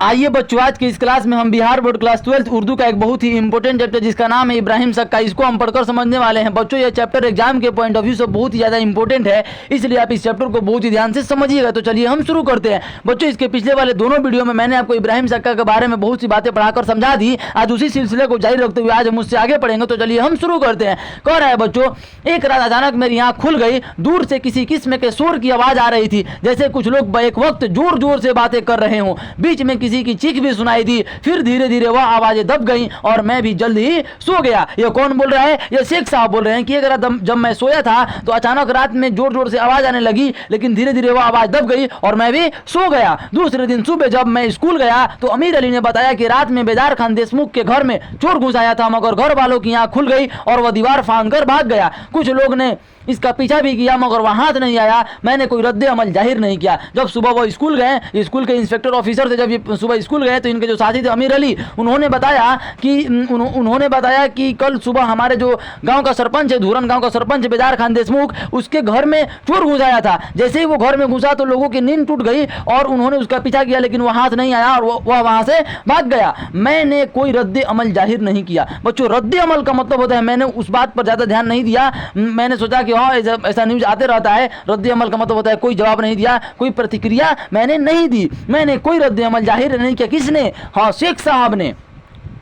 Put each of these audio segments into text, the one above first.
आइए बच्चों, आज की इस क्लास में हम बिहार बोर्ड क्लास 12 उर्दू का एक बहुत ही इंपॉर्टेंट चैप्टर जिसका नाम है इब्राहिम सक्का, इसको हम पढ़कर समझने वाले हैं। बच्चों ये चैप्टर एग्जाम के पॉइंट ऑफ व्यू से बहुत ही ज़्यादा इंपॉर्टेंट है, इसलिए आप इस चैप्टर को बहुत ही ध्यान से समझिएगा। तो चलिए हम शुरू करते हैं। बच्चों इसके पिछले वाले दोनों वीडियो में मैंने आपको इब्राहिम सक्का के बारे में बहुत सी बातें पढ़ाकर समझा दी। आज उसी सिलसिले को जारी रखते हुए आज हम उससे आगे पढ़ेंगे। तो चलिए हम शुरू करते हैं। कह रहा है बच्चों, एक रात अचानक मेरी आँख खुल गई, दूर से किसी किस्म के शोर की आवाज़ आ रही थी, जैसे कुछ लोग एक वक्त जोर जोर से बातें कर रहे हों। बीच में किसी की चीख भी सुनाई दी। फिर धीरे धीरे वह आवाजें दब गईं और मैं भी जल्द ही सो गया। ये कौन बोल रहा है? ये शेख साहब बोल रहे हैं कि अगर जब मैं सोया था तो अचानक रात में जोर जोर से आवाज आने लगी, लेकिन धीरे धीरे वह आवाज दब गई और मैं भी सो गया। दूसरे दिन सुबह जब मैं स्कूल गया तो अमीर अली ने बताया कि रात में बेदार खान देशमुख के घर में चोर घुस आया था, मगर घर वालों की आंख खुल गई और वह दीवार फांद कर भाग गया। कुछ लोग ने इसका पीछा भी किया मगर वह हाथ नहीं आया। मैंने कोई रद्द अमल जाहिर नहीं किया। जब सुबह वो स्कूल गए, स्कूल के इंस्पेक्टर ऑफिसर थे, जब ये सुबह स्कूल गए तो इनके जो साथी थे अमीर अली, उन्होंने बताया कि कल सुबह हमारे जो गांव का सरपंच है, धूरन गांव का सरपंच बेदार खान देशमुख, उसके घर में चोर घुस आया था। जैसे ही वो घर में घुसा तो लोगों की नींद टूट गई और उन्होंने उसका पीछा किया, लेकिन वह हाथ नहीं आया और वह वहां से भाग गया। मैंने कोई रद्द अमल जाहिर नहीं किया। बच्चों रद्द अमल का मतलब होता है मैंने उस बात पर ज़्यादा ध्यान नहीं दिया। मैंने सोचा कि हाँ ऐसा न्यूज आते रहता है। रद्द अमल का मतलब होता है कोई जवाब नहीं दिया, कोई प्रतिक्रिया मैंने नहीं दी। मैंने कोई रद्द अमल जाहिर नहीं किया। किसने? हाँ, शेख साहब ने।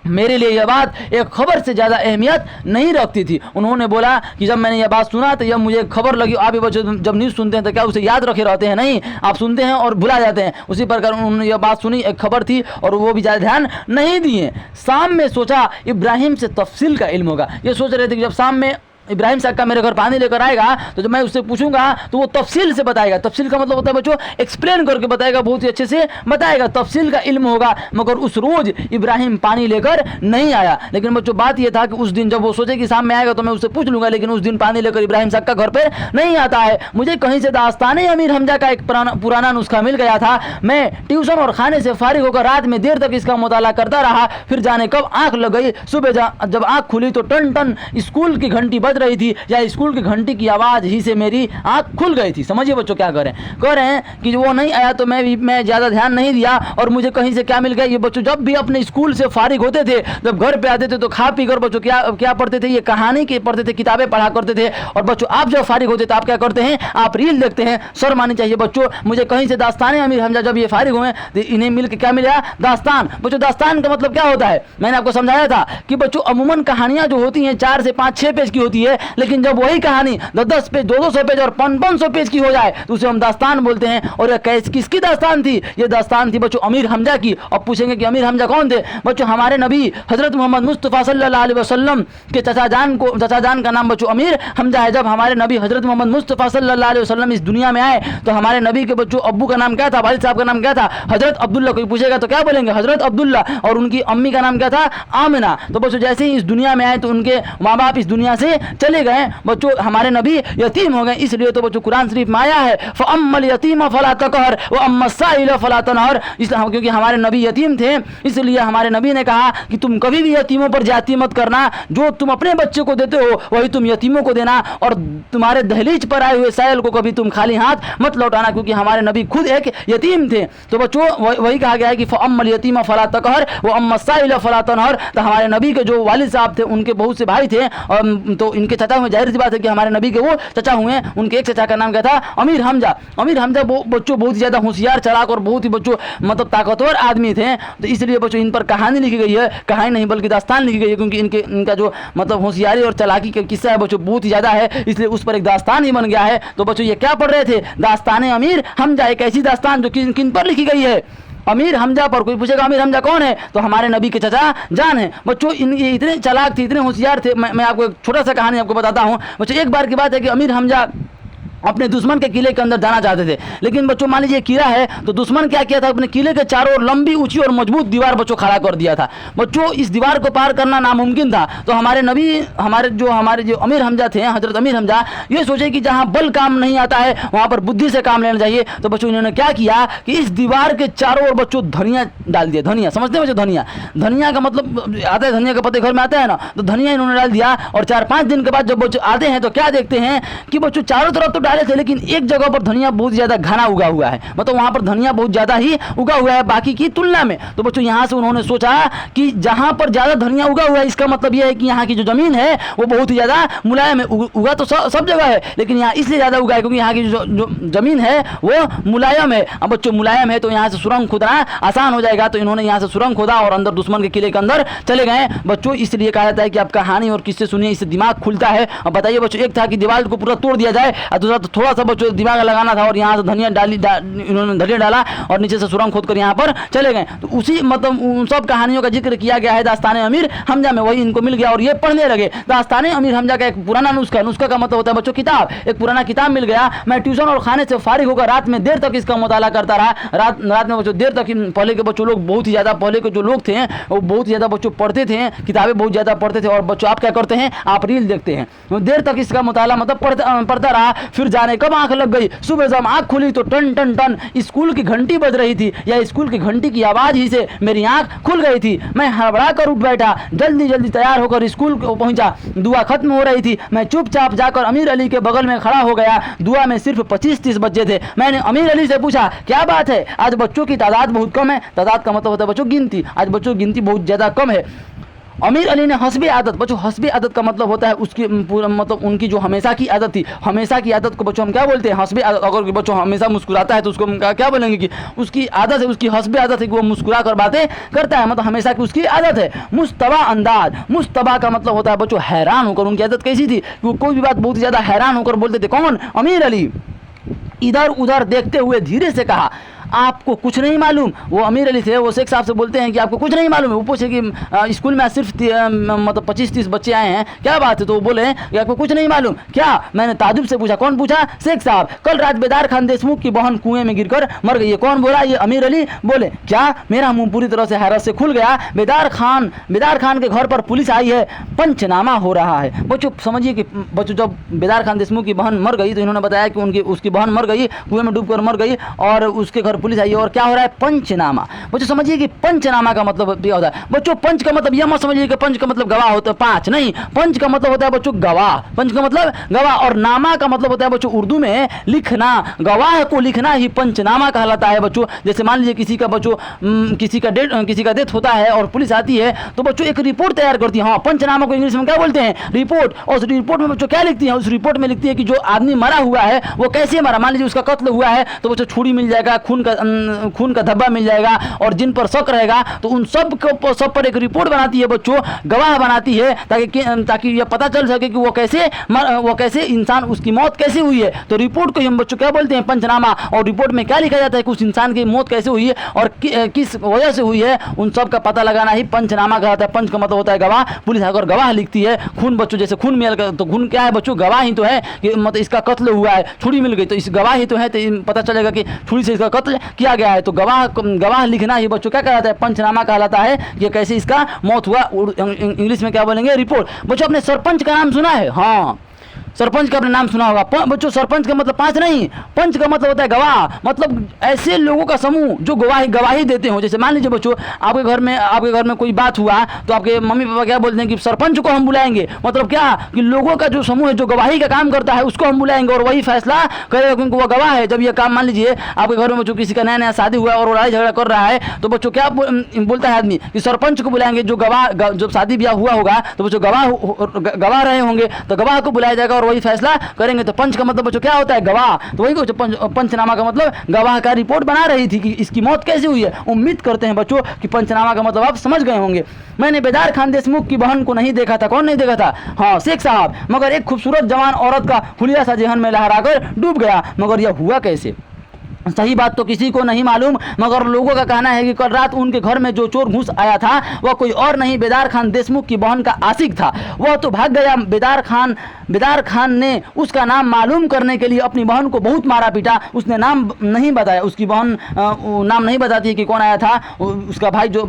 मेरे लिए यह बात एक खबर से ज़्यादा अहमियत नहीं रखती थी। उन्होंने बोला कि जब मैंने यह बात सुना तो जब मुझे खबर लगी, आप भी बच्चों जब न्यूज़ सुनते हैं तो क्या उसे याद रखे रहते हैं? नहीं, आप सुनते हैं और भुला जाते हैं। उसी प्रकार उन्होंने यह बात सुनी, एक खबर थी और वो भी ज़्यादा ध्यान नहीं दिए। शाम में सोचा इब्राहिम से तफसील का इल्म होगा। ये सोच रहे थे कि जब शाम में इब्राहिम सक्का मेरे घर पानी लेकर आएगा तो जब मैं उससे पूछूंगा तो वो तफसील से बताएगा। तफसील का मतलब होता है बच्चों एक्सप्लेन करके बताएगा, बहुत ही अच्छे से बताएगा, तफसील का इल्म होगा। मगर उस रोज इब्राहिम पानी लेकर नहीं आया। लेकिन बच्चों बात यह था कि उस दिन जब वो सोचे कि शाम में आएगा तो मैं उससे पूछ लूंगा, लेकिन उस दिन पानी लेकर इब्राहिम सक्का घर पर नहीं आता है। मुझे कहीं से दास्ताने अमीर हमजा का एक पुराना नुस्खा मिल गया था। मैं ट्यूशन और खाने से फारिग होकर रात में देर तक इसका मुताला करता रहा। फिर जाने कब आंख लग गई। सुबह जब आंख खुली तो टन टन स्कूल की घंटी बज रही थी, या स्कूल की घंटी की आवाज ही से मेरी आंख खुल गई थी। समझिए बच्चों क्या कह रहे हैं कि वो नहीं आया तो मैं ज्यादा ध्यान नहीं दिया और मुझे कहीं से क्या मिल गया। ये बच्चों जब भी अपने स्कूल से फारिग होते थे, जब घर पे आते थे तो खा पी कर बच्चों क्या पढ़ते थे? ये कहानी के पढ़ते थे, किताबें पढ़ा करते थे। और बच्चों आप जब फारिग होते तो आप क्या करते हैं? आप रील देखते हैं। शर्म आनी चाहिए बच्चों। मुझे कहीं से दास्ताने अमीर हमजा जब ये फारिग हुए तो इन्हें मिल के क्या मिला? दास्तान। बच्चों दास्तान का मतलब क्या होता है? मैंने आपको समझाया था कि बच्चों अमूमन कहानियां जो होती हैं 4 से 5 6 पेज की होती है, लेकिन जब वही कहानी 10 पेज 200 पेज और 500 पेज की हो जाए तो उसे हम दास्तान बोलते हैं। और यह किसकी दास्तान थी? ये दास्तान थी बच्चों अमीर हमजा की। अब पूछेंगे कि अमीर हमजा कौन थे? बच्चों हमारे नबी हजरत मोहम्मद मुस्तफ़ा सल्लल्लाहु अलैहि वसल्लम के चाचा जान का नाम बच्चों अमीर हमजा है। जब हमारे नबी हजरत मोहम्मद मुस्तफ़ा सल्लल्लाहु अलैहि वसल्लम इस दुनिया में आए तो हमारे नबी के बच्चों अब्बू का नाम क्या था? वालिद साहब का नाम क्या था? हजरत अब्दुल्ला। कोई पूछेगा तो क्या बोलेंगे? हजरत अब्दुल्ला। और उनकी अम्मी का नाम क्या था? आमिना। तो बच्चों जैसे ही इस दुनिया में आए तो उनके माँ बाप इस दुनिया से चले गए। बच्चों हमारे नबी यतीम हो गए। इसलिए तो बच्चों कुरान शरीफ में आया है फअम्मल यतीम फला तक़हर व अम्मा साइल फला तनहर। इसलिए क्योंकि हमारे नबी यतीम थे, इसलिए हमारे नबी ने कहा कि तुम कभी भी यतीमों पर ज्यादती मत करना। जो तुम अपने बच्चे को देते हो वही तुम यतीमों को देना, और तुम्हारे दहलीज पर आए हुए साइल को कभी तुम खाली हाथ मत लौटाना, क्योंकि हमारे नबी खुद एक यतीम थे। तो बच्चों वही कहा गया है कि फअम्मल यतीम फला तक़हर व अम्मा साइल फला तनहर। तो हमारे नबी के जो वालिद साहब थे उनके बहुत से भाई थे, तो इनके चाचा हुए। जाहिर सी बात है कि हमारे नबी के वो चाचा हुए। उनके एक चाचा का नाम क्या था? अमीर हमजा। अमीर हमजा बच्चों बहुत ही ज़्यादा होशियार, चालाक और बहुत ही बच्चों मतलब ताकतवर आदमी थे। तो इसलिए बच्चों इन पर कहानी लिखी गई है, कहानी नहीं बल्कि दास्तान लिखी गई है, क्योंकि इनका जो मतलब होशियारी और चालाकी का किस्सा है बच्चों बहुत ही ज़्यादा है, इसलिए उस पर एक दास्तान ही बन गया है। तो बच्चों ये क्या पढ़ रहे थे? दास्तान अमीर हमजा, एक ऐसी दास्तान जो किन पर लिखी गई है? अमीर हमजा पर। कोई पूछेगा अमीर हमजा कौन है? तो हमारे नबी के चाचा जान है। बच्चों ये इतने चालाक थे, इतने होशियार थे। मैं आपको एक छोटा सा कहानी आपको बताता हूँ। बच्चों एक बार की बात है कि अमीर हमजा अपने दुश्मन के किले के अंदर जाना चाहते थे, लेकिन बच्चों मान लीजिए किला है तो दुश्मन क्या किया था? अपने किले के चारों ओर लंबी ऊंची और मजबूत दीवार बच्चों खड़ा कर दिया था। बच्चों इस दीवार को पार करना नामुमकिन था। तो हमारे नबी हमारे जो अमीर हमजा थे, हजरत अमीर हमजा, ये सोचे कि जहाँ बल काम नहीं आता है वहाँ पर बुद्धि से काम लेना चाहिए। तो बच्चों इन्होंने क्या किया कि इस दीवार के चारों ओर बच्चों धनिया डाल दिया। धनिया समझते हैं बच्चों? धनिया का मतलब आता है, धनिया के पत्ते घर में आता है ना, तो धनिया इन्होंने डाल दिया। और 4-5 दिन के बाद जब बच्चों आते हैं तो क्या देखते हैं कि बच्चों चारों तरफ तो डाल डाले थे, लेकिन एक जगह पर धनिया बहुत ज़्यादा घना उगा हुआ है, मतलब वहाँ पर धनिया बहुत ज़्यादा ही उगा हुआ है बाकी की तुलना में। तो बच्चों यहाँ से उन्होंने सोचा कि जहाँ पर ज़्यादा धनिया उगा हुआ है इसका मतलब यह है कि यहाँ की जो ज़मीन है वो बहुत ही ज़्यादा मुलायम है। उगा तो सब जगह है, लेकिन यहाँ इसलिए ज़्यादा उगा है क्योंकि यहाँ की जो ज़मीन है वो मुलायम है। अब बच्चों मुलायम है तो यहाँ से सुरंग खोदना आसान हो जाएगा, तो इन्होंने यहाँ से सुरंग खोदा और अंदर दुश्मन के किले के अंदर चले गए। बच्चों इसलिए कहा जाता है कि आप कहानी और किससे सुनिए इससे दिमाग खुलता है। अब बताइए बच्चों, एक था कि दीवार को पूरा तोड़ दिया जाए और दूसरा तो थोड़ा सा बच्चों दिमाग लगाना था, और यहाँ से धनिया इन्होंने धनिया डाला और नीचे से सुरंग खोद कर यहाँ पर चले गए। तो उसी मतलब उन सब कहानियों का जिक्र किया गया है दास्तान अमीर हमजा में, वही इनको मिल गया और ये पढ़ने लगे। दास्तान अमीर हमजा का एक पुराना नुस्खा का मतलब होता है बच्चों किताब, एक पुराना किताब मिल गया। मैं ट्यूशन और खाने से फारिग होकर रात में देर तक इसका मुताला करता रहा। रात में बच्चों देर तक, पहले के बच्चों लोग बहुत ही ज़्यादा, पहले के जो लोग थे वो बहुत ज़्यादा बच्चों पढ़ते थे, किताबें बहुत ज़्यादा पढ़ते थे। और बच्चों आप क्या करते हैं, आप रील देखते हैं। देर तक इसका मुताला मतलब पढ़ता रहा। फिर जाने कब आंख लग गई, सुबह जब आंख खुली तो टन टन टन स्कूल की घंटी बज रही थी, या स्कूल की घंटी की आवाज़ ही से मेरी आंख खुल गई थी। मैं हड़बड़ा कर उठ बैठा, जल्दी तैयार होकर स्कूल पहुंचा। दुआ खत्म हो रही थी, मैं चुपचाप जाकर अमीर अली के बगल में खड़ा हो गया। दुआ में सिर्फ 25-30 बच्चे थे। मैंने अमीर अली से पूछा, क्या बात है, आज बच्चों की तादाद बहुत कम है। तादाद का मतलब होता है बच्चों गिनती, आज बच्चों की गिनती बहुत ज़्यादा कम है। अमीर अली ने हस्बे आदत, बच्चों हस्बे आदत का मतलब होता है उसकी पूरा मतलब उनकी जो हमेशा की आदत थी, हमेशा की आदत को बच्चों हम क्या बोलते हैं, हस्बे आदत। अगर बच्चों हमेशा मुस्कुराता है तो उसको हम क्या बोलेंगे कि उसकी आदत है, उसकी हस्बे आदत है कि वो मुस्कुरा कर बातें करता है, मतलब हमेशा की उसकी आदत है। मुस्तबा अंदाज, मुस्तबा का मतलब होता है बच्चों हैरान होकर। उनकी आदत कैसी थी कि वो कोई भी बात बहुत ज़्यादा हैरान होकर बोलते थे। कौन, अमीर अली। इधर उधर देखते हुए धीरे से कहा, आपको कुछ नहीं मालूम। वो अमीर अली थे, वो शेख साहब से बोलते हैं कि आपको कुछ नहीं मालूम है। वो पूछे कि स्कूल में सिर्फ मतलब 25-30 बच्चे आए हैं, क्या बात है। तो वो बोले कि आपको कुछ नहीं मालूम क्या। मैंने ताजुब से पूछा, कौन पूछा, शेख साहब। कल रात बेदार खान देशमुख की बहन कुएं में गिरकर मर गई है। कौन बोला, ये अमीर अली बोले। क्या, मेरा मुंह पूरी तरह से हैरत से खुल गया। बेदार खान के घर पर पुलिस आई है, पंचनामा हो रहा है। बच्चों समझिए कि बच्चों जब बेदार खान देशमुख की बहन मर गई तो इन्होंने बताया कि उसकी बहन मर गई, कुएं में डूबकर मर गई, और उसके घर पुलिस आई और क्या हो रहा है, पंचनामा। बच्चों समझिए कि पंचनामा का मतलब क्या होता है। बच्चों पंच का मतलब यह मत समझिए कि पंच का मतलब गवाह होता है, 5 नहीं। पंच का मतलब होता है बच्चों गवाह, पंच का मतलब गवाह, और नामा का मतलब होता है बच्चों उर्दू में लिखना। गवाह को लिखना ही पंचनामा कहलाता है बच्चों। जैसे मान लीजिए किसी का बच्चों किसी का डेथ होता है और पुलिस आती है तो बच्चों एक रिपोर्ट तैयार करती है। हाँ, पंचनामा को इंग्लिश में क्या बोलते हैं, रिपोर्ट। और उस रिपोर्ट में बच्चों क्या लिखती है, उस रिपोर्ट में लिखती है कि जो आदमी मरा हुआ है वो कैसे मरा। मान लीजिए उसका कत्ल हुआ है तो बच्चों छुरी मिल जाएगा, खून का धब्बा मिल जाएगा, और जिन पर शक रहेगा तो उन सब पर एक रिपोर्ट बनाती है बच्चों, गवाह बनाती है, ताकि यह पता चल सके कि वो कैसे इंसान, उसकी मौत कैसे हुई है। तो रिपोर्ट को हम बच्चों क्या बोलते हैं, पंचनामा। और रिपोर्ट में क्या लिखा जाता है कि उस इंसान की मौत कैसे हुई है और किस वजह से हुई है, उन सब का पता लगाना ही पंचनामा कहलाता है। पंच का मतलब होता है गवाह। पुलिस अगर गवाह लिखती है, खून बच्चों जैसे खून मिल गया तो खून क्या है बच्चों, गवाह ही तो है कि मतलब इसका कत्ल हुआ है, छुरी मिल गई तो इस गवाह ही तो है, तो पता चलेगा कि छुरी से इसका कत्ल किया गया है। तो गवाह लिखना ही बच्चों क्या कहलाता है, पंचनामा कहलाता है कि कैसे इसका मौत हुआ। इंग्लिश में क्या बोलेंगे, रिपोर्ट। बच्चों अपने सरपंच का नाम सुना है, हाँ सरपंच का अपने नाम सुना होगा। बच्चों सरपंच का मतलब 5 नहीं, पंच का मतलब होता है गवाह, मतलब ऐसे लोगों का समूह जो गवाही देते हो। जैसे मान लीजिए बच्चों आपके घर में कोई बात हुआ तो आपके मम्मी पापा क्या बोलते हैं कि सरपंच को हम बुलाएंगे। मतलब क्या कि लोगों का जो समूह है जो गवाही का काम करता है उसको हम बुलाएंगे और वही फैसला करेगा क्योंकि वो गवाह है। जब ये काम मान लीजिए आपके घर में बच्चों किसी का नया शादी हुआ और लड़ाई झगड़ा कर रहा है तो बच्चों क्या बोलता है आदमी कि सरपंच को बुलाएंगे। जो गवाह, जब शादी ब्याह हुआ होगा तो बच्चों गवाह रहे होंगे तो गवाह को बुलाया जाएगा और वही फैसला करेंगे। तो पंच का मतलब बच्चों क्या होता है, गवाह। तो वही पंचनामा का मतलब गवाह का रिपोर्ट बना रही थी कि इसकी मौत कैसे हुई है। उम्मीद करते हैं बच्चों कि पंचनामा का मतलब आप समझ गए होंगे। मैंने बेदार खान देशमुख की बहन को नहीं देखा था। कौन नहीं देखा था, हाँ शेख साहब। मगर एक खूबसूरत जवान औरत का हुलिया सा जहन में लहराकर डूब गया। मगर यह हुआ कैसे, सही बात तो किसी को नहीं मालूम, मगर लोगों का कहना है कि कल रात उनके घर में जो चोर घुस आया था वह कोई और नहीं बेदार खान देशमुख की बहन का आशिक था। वह तो भाग गया। बेदार खान ने उसका नाम मालूम करने के लिए अपनी बहन को बहुत मारा पीटा। उसने नाम नहीं बताया, उसकी बहन नाम नहीं बताती है कि कौन आया था। उसका भाई जो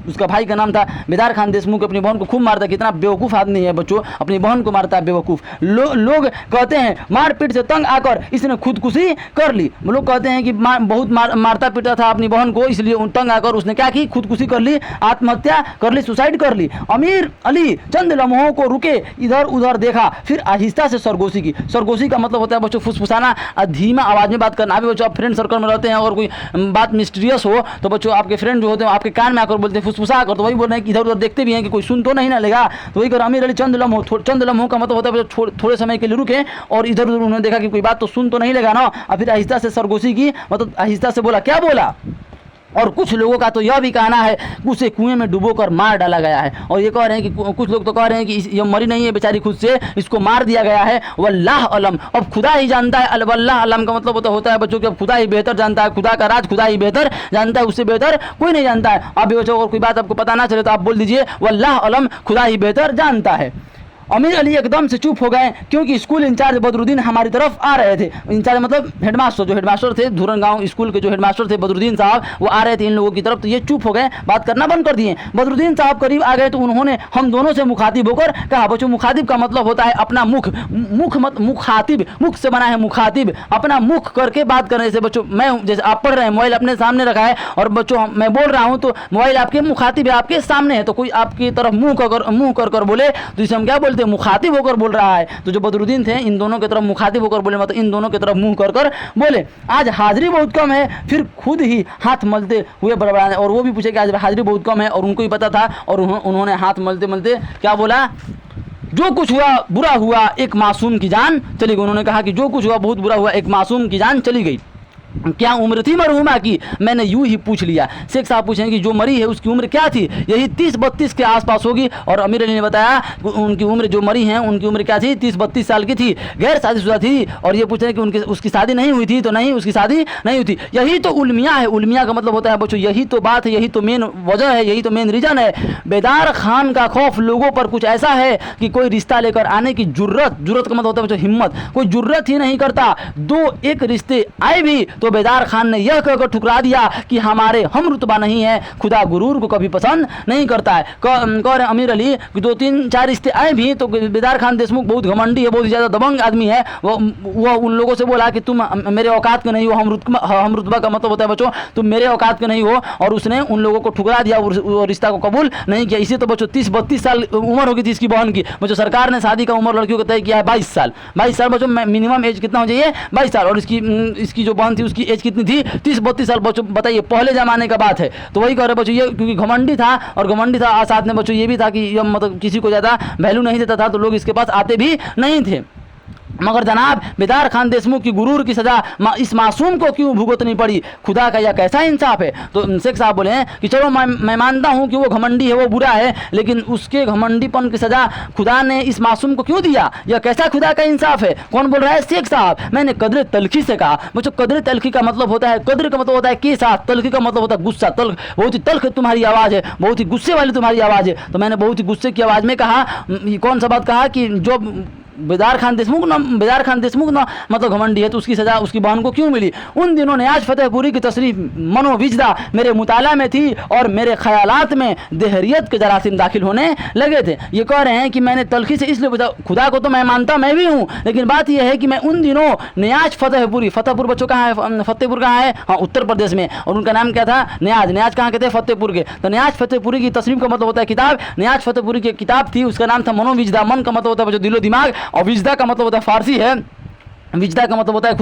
उसका भाई का नाम था बेदार खान देशमुख, अपनी बहन को खूब मारता। कितना बेवकूफ़ आदमी है बच्चों, अपनी बहन को मारता है, बेवकूफ़। लोग कहते हैं मारपीट से तंग आकर इसने खुदकुशी कर ली। लोग कहते हैं कि बहुत मारता पीटा था अपनी बहन को, इसलिए तंग आकर उसने क्या की, खुदकुशी कर ली, आत्महत्या कर ली, सुसाइड कर ली। अमीर अली चंद लम्हों को रुके, इधर उधर देखा, फिर आहिस्ता से सरगोशी की। सरगोशी का मतलब होता है बच्चों फुसफुसाना, धीमा आवाज़ में बात करना। अभी बच्चों आप फ्रेंड सर्कल में रहते हैं, अगर कोई बात मिस्टीरियस हो तो बच्चों आपके फ्रेंड जो होते हैं आपके कान में आकर बोलते हैं फुसफुसा कर, तो वही बोल रहे हैं कि इधर उधर देखते भी हैं कि कोई सुन तो नहीं ना लेगा, तो वही कर अमीर अली चंद लम्हों का मतलब होता है थोड़े समय के लिए रुके और इधर उधर उन्होंने देखा कि कोई बात तो सुन तो नहीं लेगा ना, और फिर आहिस्ता से सरगोशी की, मतलब आहिस्ता से बोला। क्या बोला? और कुछ लोगों का तो यह भी कहना है कि उसे कुएं में डुबोकर मार डाला गया है। और ये कह रहे हैं कि कुछ लोग तो कह रहे हैं कि ये मरी नहीं है बेचारी, खुद से इसको मार दिया गया है। वल्लाह अलम, अब खुदा ही जानता है। वल्लाह अलम का मतलब होता है बच्चों कि अब खुदा ही बेहतर जानता है, खुदा का राज खुदा ही बेहतर जानता है, उससे बेहतर कोई नहीं जानता है। अब बच्चों अगर कोई बात आपको पता ना चले तो आप बोल दीजिए वल्लाह अलम, खुदा ही बेहतर जानता है। अमीर अली एकदम से चुप हो गए क्योंकि स्कूल इंचार्ज बदरुद्दीन हमारी तरफ आ रहे थे। इंचार्ज मतलब हेडमास्टर, जो हेडमास्टर थे धूरन गांव स्कूल के जो हेडमास्टर थे बदरुद्दीन साहब, वो आ रहे थे इन लोगों की तरफ, तो ये चुप हो गए, बात करना बंद कर दिए। बदरुद्दीन साहब करीब आ गए तो उन्होंने हम दोनों से मुखातिब होकर कहा। बच्चों मुखातिब का मतलब होता है अपना मुख, मुखातिब मुख से बना है मुखातिब, अपना मुख करके बात करने से। बच्चों मैं जैसे आप पढ़ रहे हैं, मोबाइल अपने सामने रखा है और बच्चों मैं बोल रहा हूँ तो मोबाइल आपके मुखातिब है, आपके सामने है, तो कोई आपकी तरफ मुँह कर बोले तो इसे हम क्या बोलते हैं, मुखातिब होकर बोल रहा है। तो जो बदरुद्दीन थे इन दोनों की तरफ मुखातिब होकर बोले, मतलब इन दोनों की तरफ मुंह कर बोले। आज हाजिरी बहुत कम है, फिर खुद ही हाथ मलते हुए बड़बड़ाने, और वो भी पूछे कि आज हाजिरी बहुत कम है, और उनको ही पता था, और उन्होंने हाथ मलते मलते क्या बोला, जो कुछ हुआ बुरा हुआ, एक मासूम की जान चली गई। उन्होंने कहा कि जो कुछ हुआ बहुत बुरा हुआ, एक मासूम की जान चली गई। क्या उम्र थी मरहुमा की? मैंने यूं ही पूछ लिया। शेख साहब पूछेंगे कि जो मरी है उसकी उम्र क्या थी? यही 30-32 के आसपास होगी। और अमीर अली ने बताया उनकी उम्र, जो मरी हैं उनकी उम्र क्या थी, 30-32 साल की थी, गैर शादीशुदा थी। और ये पूछ रहे हैं कि उसकी शादी नहीं हुई थी, तो नहीं, उसकी शादी नहीं हुई थी। यही तो उलमिया है। उलमिया का मतलब होता है बच्चों यही तो बात है, यही तो मेन वजह है, यही तो मेन रीजन है। बेदार खान का खौफ लोगों पर कुछ ऐसा है कि कोई रिश्ता लेकर आने की जुर्रत का मतलब होता है बच्चों हिम्मत, कोई जुर्रत ही नहीं करता। 2-1 रिश्ते आए भी तो बेदार खान ने यह कहकर ठुकरा दिया कि हमारे हम रुतबा नहीं है, खुदा गुरूर को कभी पसंद नहीं करता है। कह रहे अमीर अली कि 2-3-4 रिश्ते आए भी तो बेदार खान देशमुख बहुत घमंडी है, बहुत ज़्यादा दबंग आदमी है। वो उन लोगों से बोला कि तुम मेरे औकात के नहीं हो, हम रुतबा का मतलब होता है बच्चों तुम मेरे औकात के नहीं हो, और उसने उन लोगों को ठुकरा दिया, वो रिश्ता को कबूल नहीं किया। इसी तो बच्चों 30-32 साल उम्र होगी थी इसकी बहन की। बच्चों सरकार ने शादी का उम्र लड़कियों को तय किया है 22 साल। 22 साल बच्चों मिनिमम एज कितना हो जाइए, 22 साल। और इसकी जो बहन थी उसकी एज कितनी थी, 30-32 साल। बच्चों बताइए पहले जमाने का बात है। तो वही कह रहे बच्चों, ये क्योंकि घमंडी था, और घमंडी था साथ में बच्चों ये भी था कि मतलब किसी को ज़्यादा वैल्यू नहीं देता था, तो लोग इसके पास आते भी नहीं थे। मगर जनाब बेदार खान देशमुख की गुरूर की सज़ा इस मासूम को क्यों भुगतनी पड़ी? खुदा का यह कैसा इंसाफ है? तो शेख साहब बोले हैं कि चलो मैं मानता हूँ कि वो घमंडी है, वो बुरा है, लेकिन उसके घमंडीपन की सज़ा खुदा ने इस मासूम को क्यों दिया? यह कैसा खुदा का इंसाफ है? कौन बोल रहा है? शेख साहब। मैंने कदर तलखी से कहा। बच्चों कदर तलखी का मतलब होता है, कदर का मतलब होता है के साथ, तलखी का मतलब होता है गुस्सा। तल्ख, बहुत ही तल्ख तुम्हारी आवाज़ है, बहुत ही गुस्से वाली तुम्हारी आवाज़ है। तो मैंने बहुत ही गुस्से की आवाज़ में कहा, कौन सा बात कहा कि जो बेदार खान देशमुख ना मतलब घमंडी है, तो उसकी सज़ा उसकी बहन को क्यों मिली? उन दिनों न्याज फतेहपुरी की तशरीफ मनोविजदा मेरे मुताला में थी और मेरे ख्यालात में देहरियत के जरासीम दाखिल होने लगे थे। ये कह रहे हैं कि मैंने तलखी से इसलिए पूछा, खुदा को तो मैं मानता मैं भी हूँ, लेकिन बात यह है कि मैं उन दिनों न्याज फतेहपुरी, फतेहपुर बच्चों कहाँ है, फतेहपुर कहाँ है? हाँ उत्तर प्रदेश में। और उनका नाम क्या था? न्याज कहाँ के थे? फतेहपुर के। तो न्याज फतेहपुरी की तशरीफ का मतलब होता है किताब। न्याज फतेहपुरी की किताब थी, उसका नाम था मनोविजदा। मन का मतलब होता है दिलो दिमाग, और विजदा का मतलब होता है फारसी है, विजदा का मतलब होता है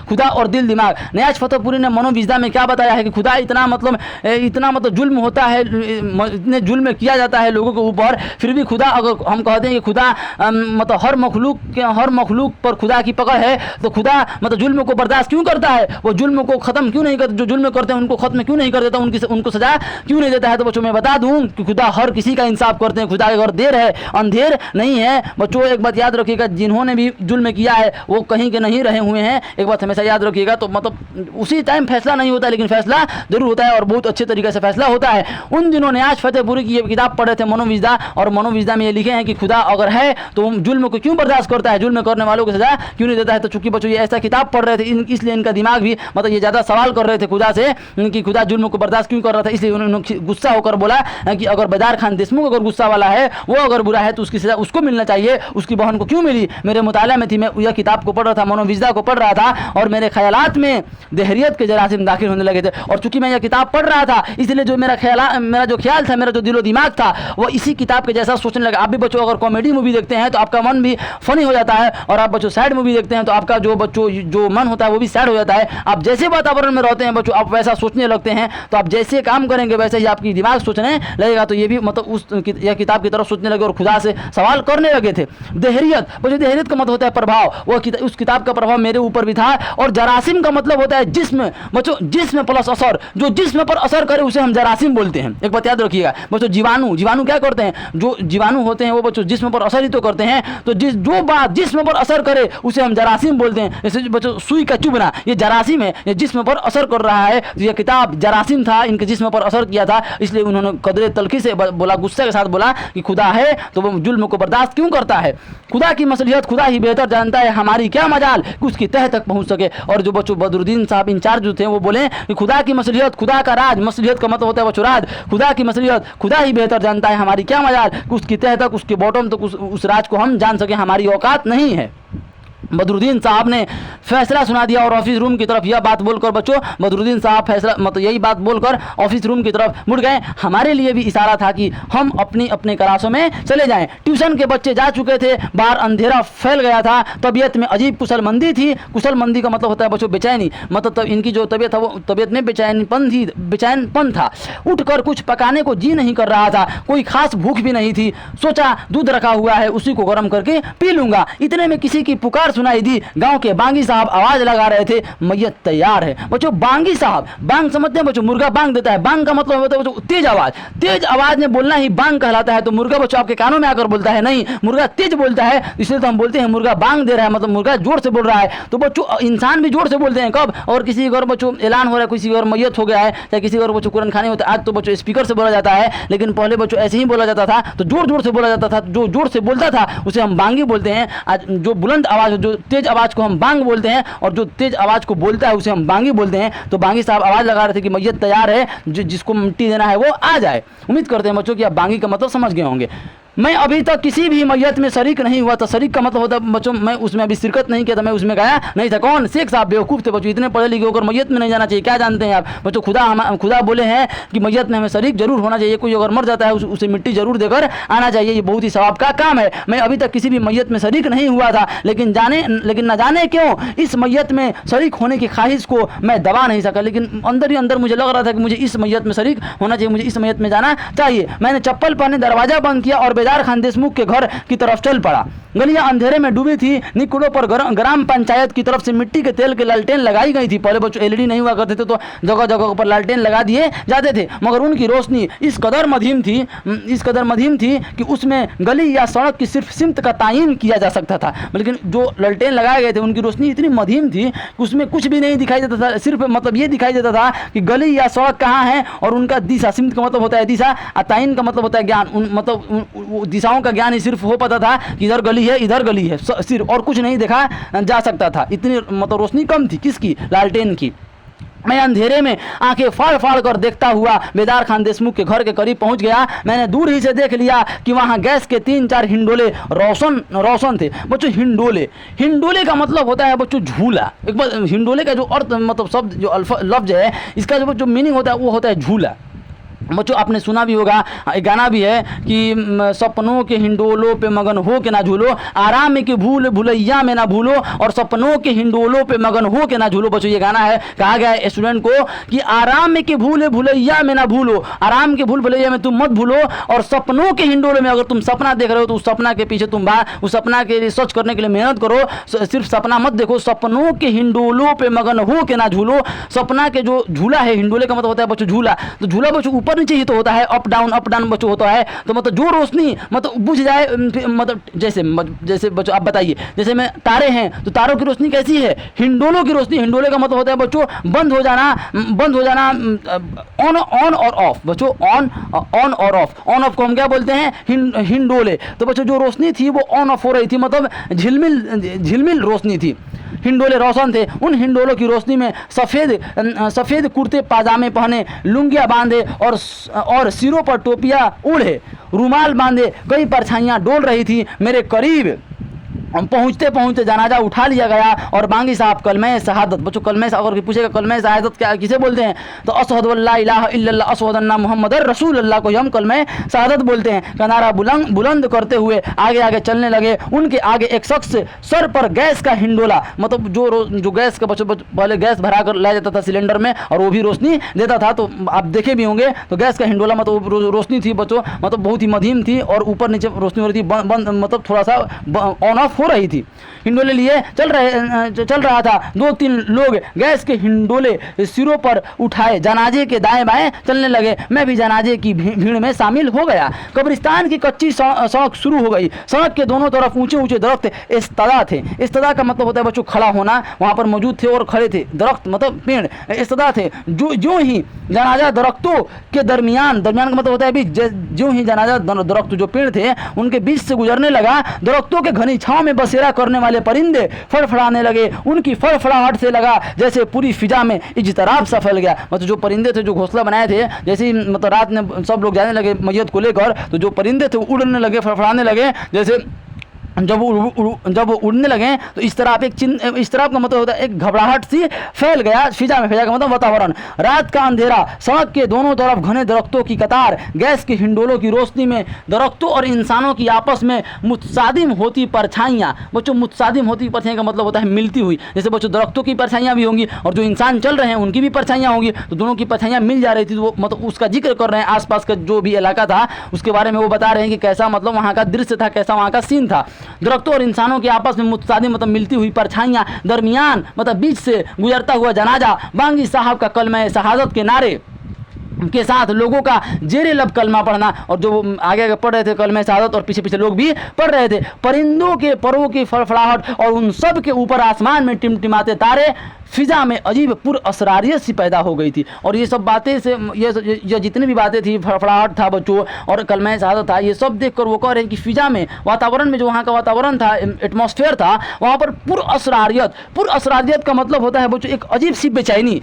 खुदा और दिल दिमाग। न्याज फतेहपुरी ने मनोविजदा में क्या बताया है कि खुदा इतना मतलब जुल्म होता है, इतने जुल्म किया जाता है लोगों के ऊपर, फिर भी खुदा, अगर हम कहते हैं कि खुदा मतलब हर मखलूक पर खुदा की पकड़ है, तो खुदा मतलब जुल्म को बर्दाश्त क्यों करता है? वो जुल्म को ख़त्म क्यों नहीं करता? जो जुल्म करते हैं उनको ख़त्म क्यों नहीं कर देता? उनको सज़ा क्यों नहीं देता है? तो बच्चों मैं बता दूँ कि खुदा हर किसी का इंसाफ करते हैं। खुदा अगर देर है अंधेर नहीं है। बच्चों एक बात याद रखिएगा, जिन्होंने भी जुल्म किया है वो कहीं नहीं रहे हुए हैं, एक बात हमेशा याद रखिएगा। तो मतलब उसी टाइम फैसला नहीं होता, लेकिन फैसला जरूर होता है, और बहुत अच्छे तरीके से फैसला होता है। उन दिनों न्याज फतेहपुरी की ये किताब पढ़े थे मनोविजदा, और मनोविजदा में ये लिखे हैं कि खुदा अगर है तो जुल्म को क्यों बर्दाश्त करता है, जुल्म करने वालों को सजा क्यों नहीं देता है? तो चूंकि बच्चों ये ऐसा किताब पढ़ रहे थे, इसलिए इनका दिमाग भी मतलब ये ज़्यादा सवाल कर रहे थे खुदा से कि खुदा जुल्म को बर्दाश्त क्यों कर रहा था। इसलिए उन्होंने गुस्सा होकर बोला कि अगर बेदार खान देशमुख अगर गुस्सा वाला है, वो अगर बुरा है, तो उसकी सजा उसको मिलना चाहिए, उसकी बहन को क्यों मिली? मेरे मुताला में थी, मैं यह किताब को पढ़ रहा था मनोविजदा को पढ़ रहा था और मेरे ख्यालात में देहरियत के जरासीम दाखिल होने लगे थे। और चूंकि मैं यह किताब पढ़ रहा था इसलिए जो मेरा जो ख्याल था, मेरा जो दिलो दिमाग था वो इसी किताब के जैसा सोचने लगा। आप भी बच्चों अगर कॉमेडी मूवी देखते हैं तो आपका मन भी फनी हो जाता है, और आप बच्चों सैड मूवी देखते हैं तो आपका जो बच्चों जो मन होता है वो भी सैड हो जाता है। आप जैसे वातावरण में रहते हैं बच्चों आप वैसा सोचने लगते हैं, तो आप जैसे काम करेंगे वैसे ही आपकी दिमाग सोचने लगेगा। तो ये भी मतलब यह किताब की तरफ सोचने लगे और खुदा से सवाल करने लगे थे। देहरियत बच्चों, देहरियत का मतलब होता है प्रभाव, वो उस किताब का प्रभाव मेरे ऊपर भी था। और जरासीम का मतलब होता है जिस्म बच्चों, जिस्म प्लस असर, जो जिस्म पर असर करे उसे हम जरासीम बोलते हैं। एक बात याद रखिएगा बच्चों, जीवाणु क्या करते हैं, जो जीवाणु होते हैं वो बच्चों जिस्म पर असर ही तो करते हैं। तो जो बात जिस्म पर असर करे उसे हम जरासीम बोलते हैं। जैसे बच्चों सुई का चुभना, ये जरासीम है, ये जिस्म पर असर कर रहा है। तो यह किताब जरासीम था, इनके जिस्म पर असर किया था, इसलिए उन्होंने कदरे तलखी से बोला, गुस्से के साथ बोला कि खुदा है तो वो जुल्म को बर्दाश्त क्यों करता है। खुदा की मसलियत खुदा ही बेहतर जानता है, हमारी क्या मजाल कि उसकी तह तक पहुंच सके। और जो बच्चों बदरुद्दीन साहब इंचार्ज जो थे वो बोले कि खुदा की मसलियत, खुदा का राज, मसलियत का मतलब होता है बच्चों राज, खुदा की मसलियत खुदा ही बेहतर जानता है, हमारी क्या मजाल कि उसकी तह तक, उसके बॉटम तक उस राज को हम जान सके, हमारी औकात नहीं है। बदरुद्दीन साहब ने फैसला सुना दिया और ऑफिस रूम की तरफ यह बात बोलकर बच्चों, बदरुद्दीन साहब फैसला मतलब यही बात बोलकर ऑफिस रूम की तरफ मुड़ गए। हमारे लिए भी इशारा था कि हम अपनी अपने क्लासों में चले जाएं। ट्यूशन के बच्चे जा चुके थे, बाहर अंधेरा फैल गया था, तबीयत में अजीब कुशलमंदी थी। कुशलमंदी का मतलब होता है बच्चों बेचैनी, मतलब इनकी जो तबीयत था वो तबीयत में बेचैनपन था। उठकर कुछ पकाने को जी नहीं कर रहा था, कोई खास भूख भी नहीं थी। सोचा दूध रखा हुआ है उसी को गर्म करके पी लूंगा। इतने में किसी की पुकार सुनाई दी। गांव के बांगी साहब आवाज लगा रहे थे, मैयत तैयार है। बच्चों बांगी साहब, बांग समझते हैं बच्चों, मुर्गा बांग देता है। बांग का मतलब होता है बच्चों तेज आवाज, तेज आवाज में बोलना ही बांग कहलाता है। तो मुर्गा बच्चों आपके कानों में आकर बोलता है, नहीं मुर्गा तेज बोलता है, इसलिए तो हम बोलते हैं मुर्गा बांग दे रहा है, मतलब मुर्गा जोर से बोल रहा है। तो बच्चों इंसान भी जोर से बोलते हैं कब, और किसी घर बच्चों ऐलान हो रहा है, किसी घर मैयत हो गया है, चाहे किसी घर बच्चों कुरान खाने होता है, आज तो बच्चों स्पीकर से बोला जाता है, लेकिन पहले बच्चों ऐसे ही बोला जाता था, तो जोर जोर से बोला जाता था। जो जोर से बोलता था उसे हम बांगी बोलते हैं। आज जो बुलंद आवाज, जो तेज आवाज को हम बांग बोलते हैं, और जो तेज आवाज को बोलता है उसे हम बांगी बोलते हैं। तो बांगी साहब आवाज लगा रहे थे कि मैयत तैयार है, जिसको मिट्टी देना है वो आ जाए। उम्मीद करते हैं बच्चों कि आप बांगी का मतलब समझ गए होंगे। मैं अभी तक किसी भी मैयत में शरीक नहीं हुआ था। शरीक का मतलब होता है बच्चों मैं उसमें अभी शिरकत नहीं किया था, मैं उसमें गया नहीं था। कौन? शेख साहब बेवकूफ़ थे बच्चों, इतने पढ़े लिखे होकर मैयत में नहीं जाना चाहिए। क्या जानते हैं आप बच्चों, खुदा बोले हैं कि मैयत में हमें शरीक जरूर होना चाहिए। कोई अगर मर जाता है उसे मिट्टी जरूर देकर आना चाहिए, ये बहुत ही सवाब का काम है। मैं अभी तक किसी भी मैयत में शरीक नहीं हुआ था, लेकिन न जाने क्यों इस मैयत में शरीक होने की ख्वाहिश को मैं दबा नहीं सका। लेकिन अंदर ही अंदर मुझे लग रहा था कि मुझे इस मैयत में शरीक होना चाहिए, मुझे इस मैयत में जाना चाहिए। मैंने चप्पल पहने दरवाजा बंद किया और बेदार खान देशमुख के घर की तरफ चल पड़ा। गलियां अंधेरे में डूबी थी। निकुलों पर ग्राम पंचायत की तरफ से मिट्टी के तेल के लालटेन लगाई गई थी। पहले बच्चों एलईडी नहीं हुआ करते थे, तो जगह जगह पर लालटेन लगा दिए जाते थे, मगर उनकी रोशनी इस कदर मध्यम थी कि उसमें गली या सड़क की सिर्फ सिमत का तायीन किया जा सकता था। लेकिन जो लालटेन लगाए गए थे उनकी रोशनी इतनी मध्यम थी कि उसमें कुछ भी नहीं दिखाई देता था, सिर्फ मतलब ये दिखाई देता था कि गली या सड़क कहाँ है, और उनका दिशा, सिमत का मतलब होता है दिशा, तायीन का मतलब होता है ज्ञान, मतलब दिशाओं का ज्ञान ही सिर्फ हो पता था कि इधर गली है इधर गली है, सिर्फ, और कुछ नहीं देखा जा सकता था। इतनी मतलब रोशनी कम थी किसकी? लालटेन की। मैं अंधेरे में आंखें फाड़ फाड़ कर देखता हुआ बेदार खान देशमुख के घर के करीब पहुंच गया। मैंने दूर ही से देख लिया कि वहां गैस के 3-4 हिंडोले रोशन थे। बच्चों हिंडोले का मतलब होता है बच्चों झूला। एक बार हिंडोले का जो अर्थ मतलब शब्द जो लफ्ज है, इसका जो मीनिंग होता है वो होता है झूला। बच्चों आपने सुना भी होगा, एक गाना भी है कि सपनों के हिंडोलों पे मगन हो के ना झूलो, आराम के भूल भुलैया में ना भूलो, और सपनों के हिंडोलों पे मगन हो के ना झूलो। बच्चों ये गाना है, कहा गया है स्टूडेंट को कि आराम के भूल भुलैया में ना भूलो, आराम के भूल भुलैया में तुम मत भूलो, और सपनों के हिंडोलों में अगर तुम सपना देख रहे हो तो उस सपना के पीछे तुम उस सपना के लिए सर्च करने के लिए मेहनत करो। सिर्फ सपना मत देखो, सपनों के हिंडोलों पे मगन हो के ना झूलो। सपना के जो झूला है, हिंडोले का मतलब होता है बच्चों झूला, तो झूला बच्चों ऊपर नीचे ही तो होता है, अप डाउन बच्चों होता है। तो मतलब जो रोशनी मतलब बुझ जाए, मतलब जैसे बच्चों आप बताइए, जैसे में तारे हैं तो तारों की रोशनी कैसी है? हिंडोलों की रोशनी। हिंडोले का मतलब होता है बच्चों बंद हो जाना ऑन और ऑफ। बच्चों ऑन और ऑफ। ऑन ऑफ को हम क्या बोलते हैं? हिंडोले। तो बच्चों जो रोशनी थी वो ऑन ऑफ हो रही थी, मतलब झिलमिल रोशनी थी। हिंडोले रोशन थे। उन हिंडोलों की रोशनी में सफ़ेद कुर्ते पाजामे पहने, लुंगियाँ बांधे और सिरों पर टोपियाँ ओढ़े, रुमाल बांधे कई परछाइयाँ डोल रही थी। मेरे करीब पहुँचते पहुँचते जनाजा उठा लिया गया और बांगी साहब कलमे शहादत, बच्चों कलमे, अगर पूछेगा कलमे शहादत क्या किसे बोलते हैं तो अशहदु अल्ला इलाहा इल्लल्लाह अशहदु अन्ना मुहम्मदर रसूलुल्लाह को हम कलमे शहादत बोलते हैं। का नारा बुलंद करते हुए आगे आगे चलने लगे। उनके आगे एक शख्स सर पर गैस का हिंडोला, मतलब जो गैस का बच्चों पहले गैस भरा कर लाया जाता था सिलेंडर में और वो भी रोशनी देता था, तो आप देखे भी होंगे। तो गैस का हिंडोला मतलब रोशनी थी बच्चों, मतलब बहुत ही मध्यम थी और ऊपर नीचे रोशनी हो रही थी, बंद मतलब थोड़ा सा ऑन ऑफ हो रही थी। हिंडोले लिए चल रहा था। 2-3 लोग गैस के हिंडोले सिरों पर उठाए जनाजे के दाएं बाएं चलने लगे। मैं भी जनाजे की भीड़ में शामिल हो गया। कब्रिस्तान की कच्ची सड़क शुरू हो गई। सड़क के दोनों तरफ ऊंचे ऊंचे दरख्त इस्तदा थे। इस्तदा का मतलब होता है बच्चों खड़ा होना, वहां पर मौजूद थे और खड़े थे। दरख्त मतलब पेड़, इस्तदा थे। जो ही जनाजा दरख्तों के दरमियान का मतलब होता है बीच, जो ही जनाजा दरख्त जो पेड़ थे उनके बीच से गुजरने लगा, दरख्तों के घनी छांव में बसेरा करने वाले परिंदे फड़फड़ाने लगे। उनकी फड़फड़ाहट से लगा जैसे पूरी फिजा में इजतराब सा फैल गया। मतलब जो परिंदे थे जो घोंसला बनाए थे, जैसे ही मतलब रात में सब लोग जाने लगे मैयत को लेकर, तो जो परिंदे थे उड़ने लगे, फड़फड़ाने लगे। जैसे जब वो उड़ने लगे तो इस तरह का मतलब होता है एक घबराहट सी फैल गया फिजा में। फिजा का मतलब वातावरण। रात का अंधेरा, सड़क के दोनों तरफ घने दरख्तों की कतार, गैस के हिंडोलों की रोशनी में दरख्तों और इंसानों की आपस में मुतसादिम होती परछाइयाँ। बच्चों मुतसादिम होती परछाइयाँ का मतलब होता है मिलती हुई। जैसे बच्चों दरख्तों की परछाइयाँ भी होंगी और जो इंसान चल रहे हैं उनकी भी परछाइयाँ होंगी, तो दोनों की परछाइयाँ मिल जा रही थी। तो वो मतलब उसका जिक्र कर रहे हैं, आसपास का जो भी इलाका था उसके बारे में वो बता रहे हैं कि कैसा मतलब वहाँ का दृश्य था, कैसा वहाँ का सीन था। दरख्तों और इंसानों के आपस में मुतसादिम मतलब मिलती हुई परछाइयाँ, दरमियान मतलब बीच से गुजरता हुआ जनाजा, बांगी साहब का कलमे शहादत के नारे के साथ लोगों का जेरे लब कलमा पढ़ना, और जो आगे आगे पढ़ रहे थे कलमे शहादत और पीछे पीछे लोग भी पढ़ रहे थे। परिंदों के परों की फड़फड़ाहट और उन सब के ऊपर आसमान में टिमटिमाते तारे, फिजा में अजीब पुरअसरारियत सी पैदा हो गई थी। और ये सब बातें से ये जितनी भी बातें थी, फड़फड़ाहट था बच्चों और कलमा शहादत था, ये सब देखकर वो कह रहे हैं कि फिजा में, वातावरण में, जो वहाँ का वातावरण था, एटमॉस्फेयर था, वहाँ पर पुरअसरारियत का मतलब होता है बच्चों एक अजीब सी बेचैनी,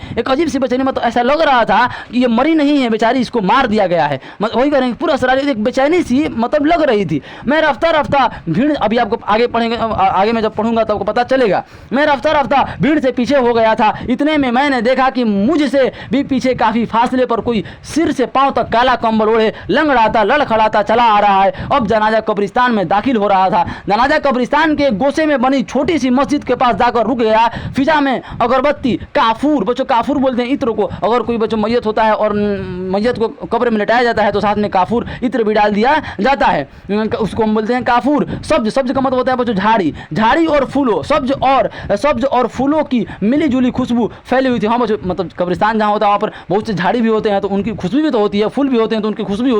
मतलब ऐसा लग रहा था कि ये मरी नहीं है बेचारी, इसको मार दिया गया है। वही कह रहे हैं पुरअसरारियत, एक बेचैनी सी मतलब लग रही थी। मैं रफ्ता भीड़, अभी आपको आगे पढ़ेंगे, आगे मैं जब पढ़ूंगा तो आपको पता चलेगा। मैं रफ्ता भीड़ से पीछे हो गया था। इतने में मैंने देखा कि मुझसे भी पीछे काफी फासले पर कोई सिर से पांव तक काला कंबल ओढ़े लंगड़ाता लड़खड़ाता चला आ रहा है। अब जनाजा कब्रिस्तान में दाखिल हो रहा था। जनाजा कब्रिस्तान के गोशे में बनी छोटी सी मस्जिद के पास जाकर रुक गया। फिजा में अगरबत्ती, काफूर, बच्चों काफूर बोलते हैं इत्र को, अगर कोई बच्चों मैयत होता है और मैयत को कब्र में लटाया जाता है तो साथ में काफूर इत्र भी डाल दिया जाता है, उसको हम बोलते हैं काफूर। सब्ज का मतलब होता है बच्चों झाड़ी और फूलों, सब्ज और फूलों की मिली जुली खुशबू फैली हुई थी। हाँ बच्चों, मतलब कब्रिस्तान जहाँ होता है वहाँ पर बहुत से झाड़ी भी होते हैं तो उनकी खुशबू भी तो होती है, फूल भी होते हैं तो उनकी खुशबू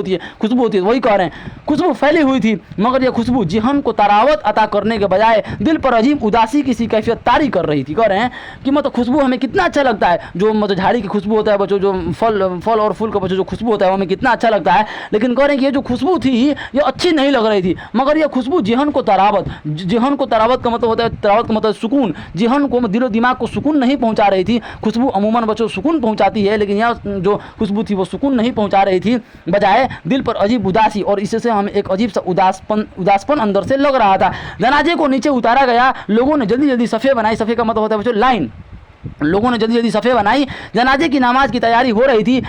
होती है, वही कह रहे हैं, खुशबू फैली हुई थी। मगर यह खुशबू जिहन को तरावत अता करने के बजाय दिल पर अजीब उदासी की सी कैफियत तारी कर रही थी। कह रहे हैं कि मतलब खुशबू हमें कितना अच्छा लगता है, जो मतलब झाड़ी की खुशबू होता है बच्चों, जो फल और फूल का बच्चों जो खुशबू होता है वो हमें कितना अच्छा लगता है, लेकिन कह रहे हैं कि ये जो खुशबू थी ये अच्छी नहीं लग रही थी। मगर यह खुशबू जिहन को तरावत का मतलब होता है, तरावत का मतलब सुकून, जिहन को दिलो दिमाग को सुकून नहीं पहुंचा रही थी। खुशबू अमूमन बच्चों सुकून पहुंचाती है, लेकिन यह जो खुशबू थी वो सुकून नहीं पहुंचा रही थी, बजाय दिल पर अजीब उदासी, और इससे हमें एक अजीब सा उदासपन अंदर से लग रहा था। जनाजे को नीचे उतारा गया। लोगों ने जल्दी जल्दी सफ़े बनाई। सफ़े का मतलब होता है बच्चों लाइन। लोगों ने जल्दी जल्दी सफ़े बनाई। जनाजे की नमाज की तैयारी हो रही थी।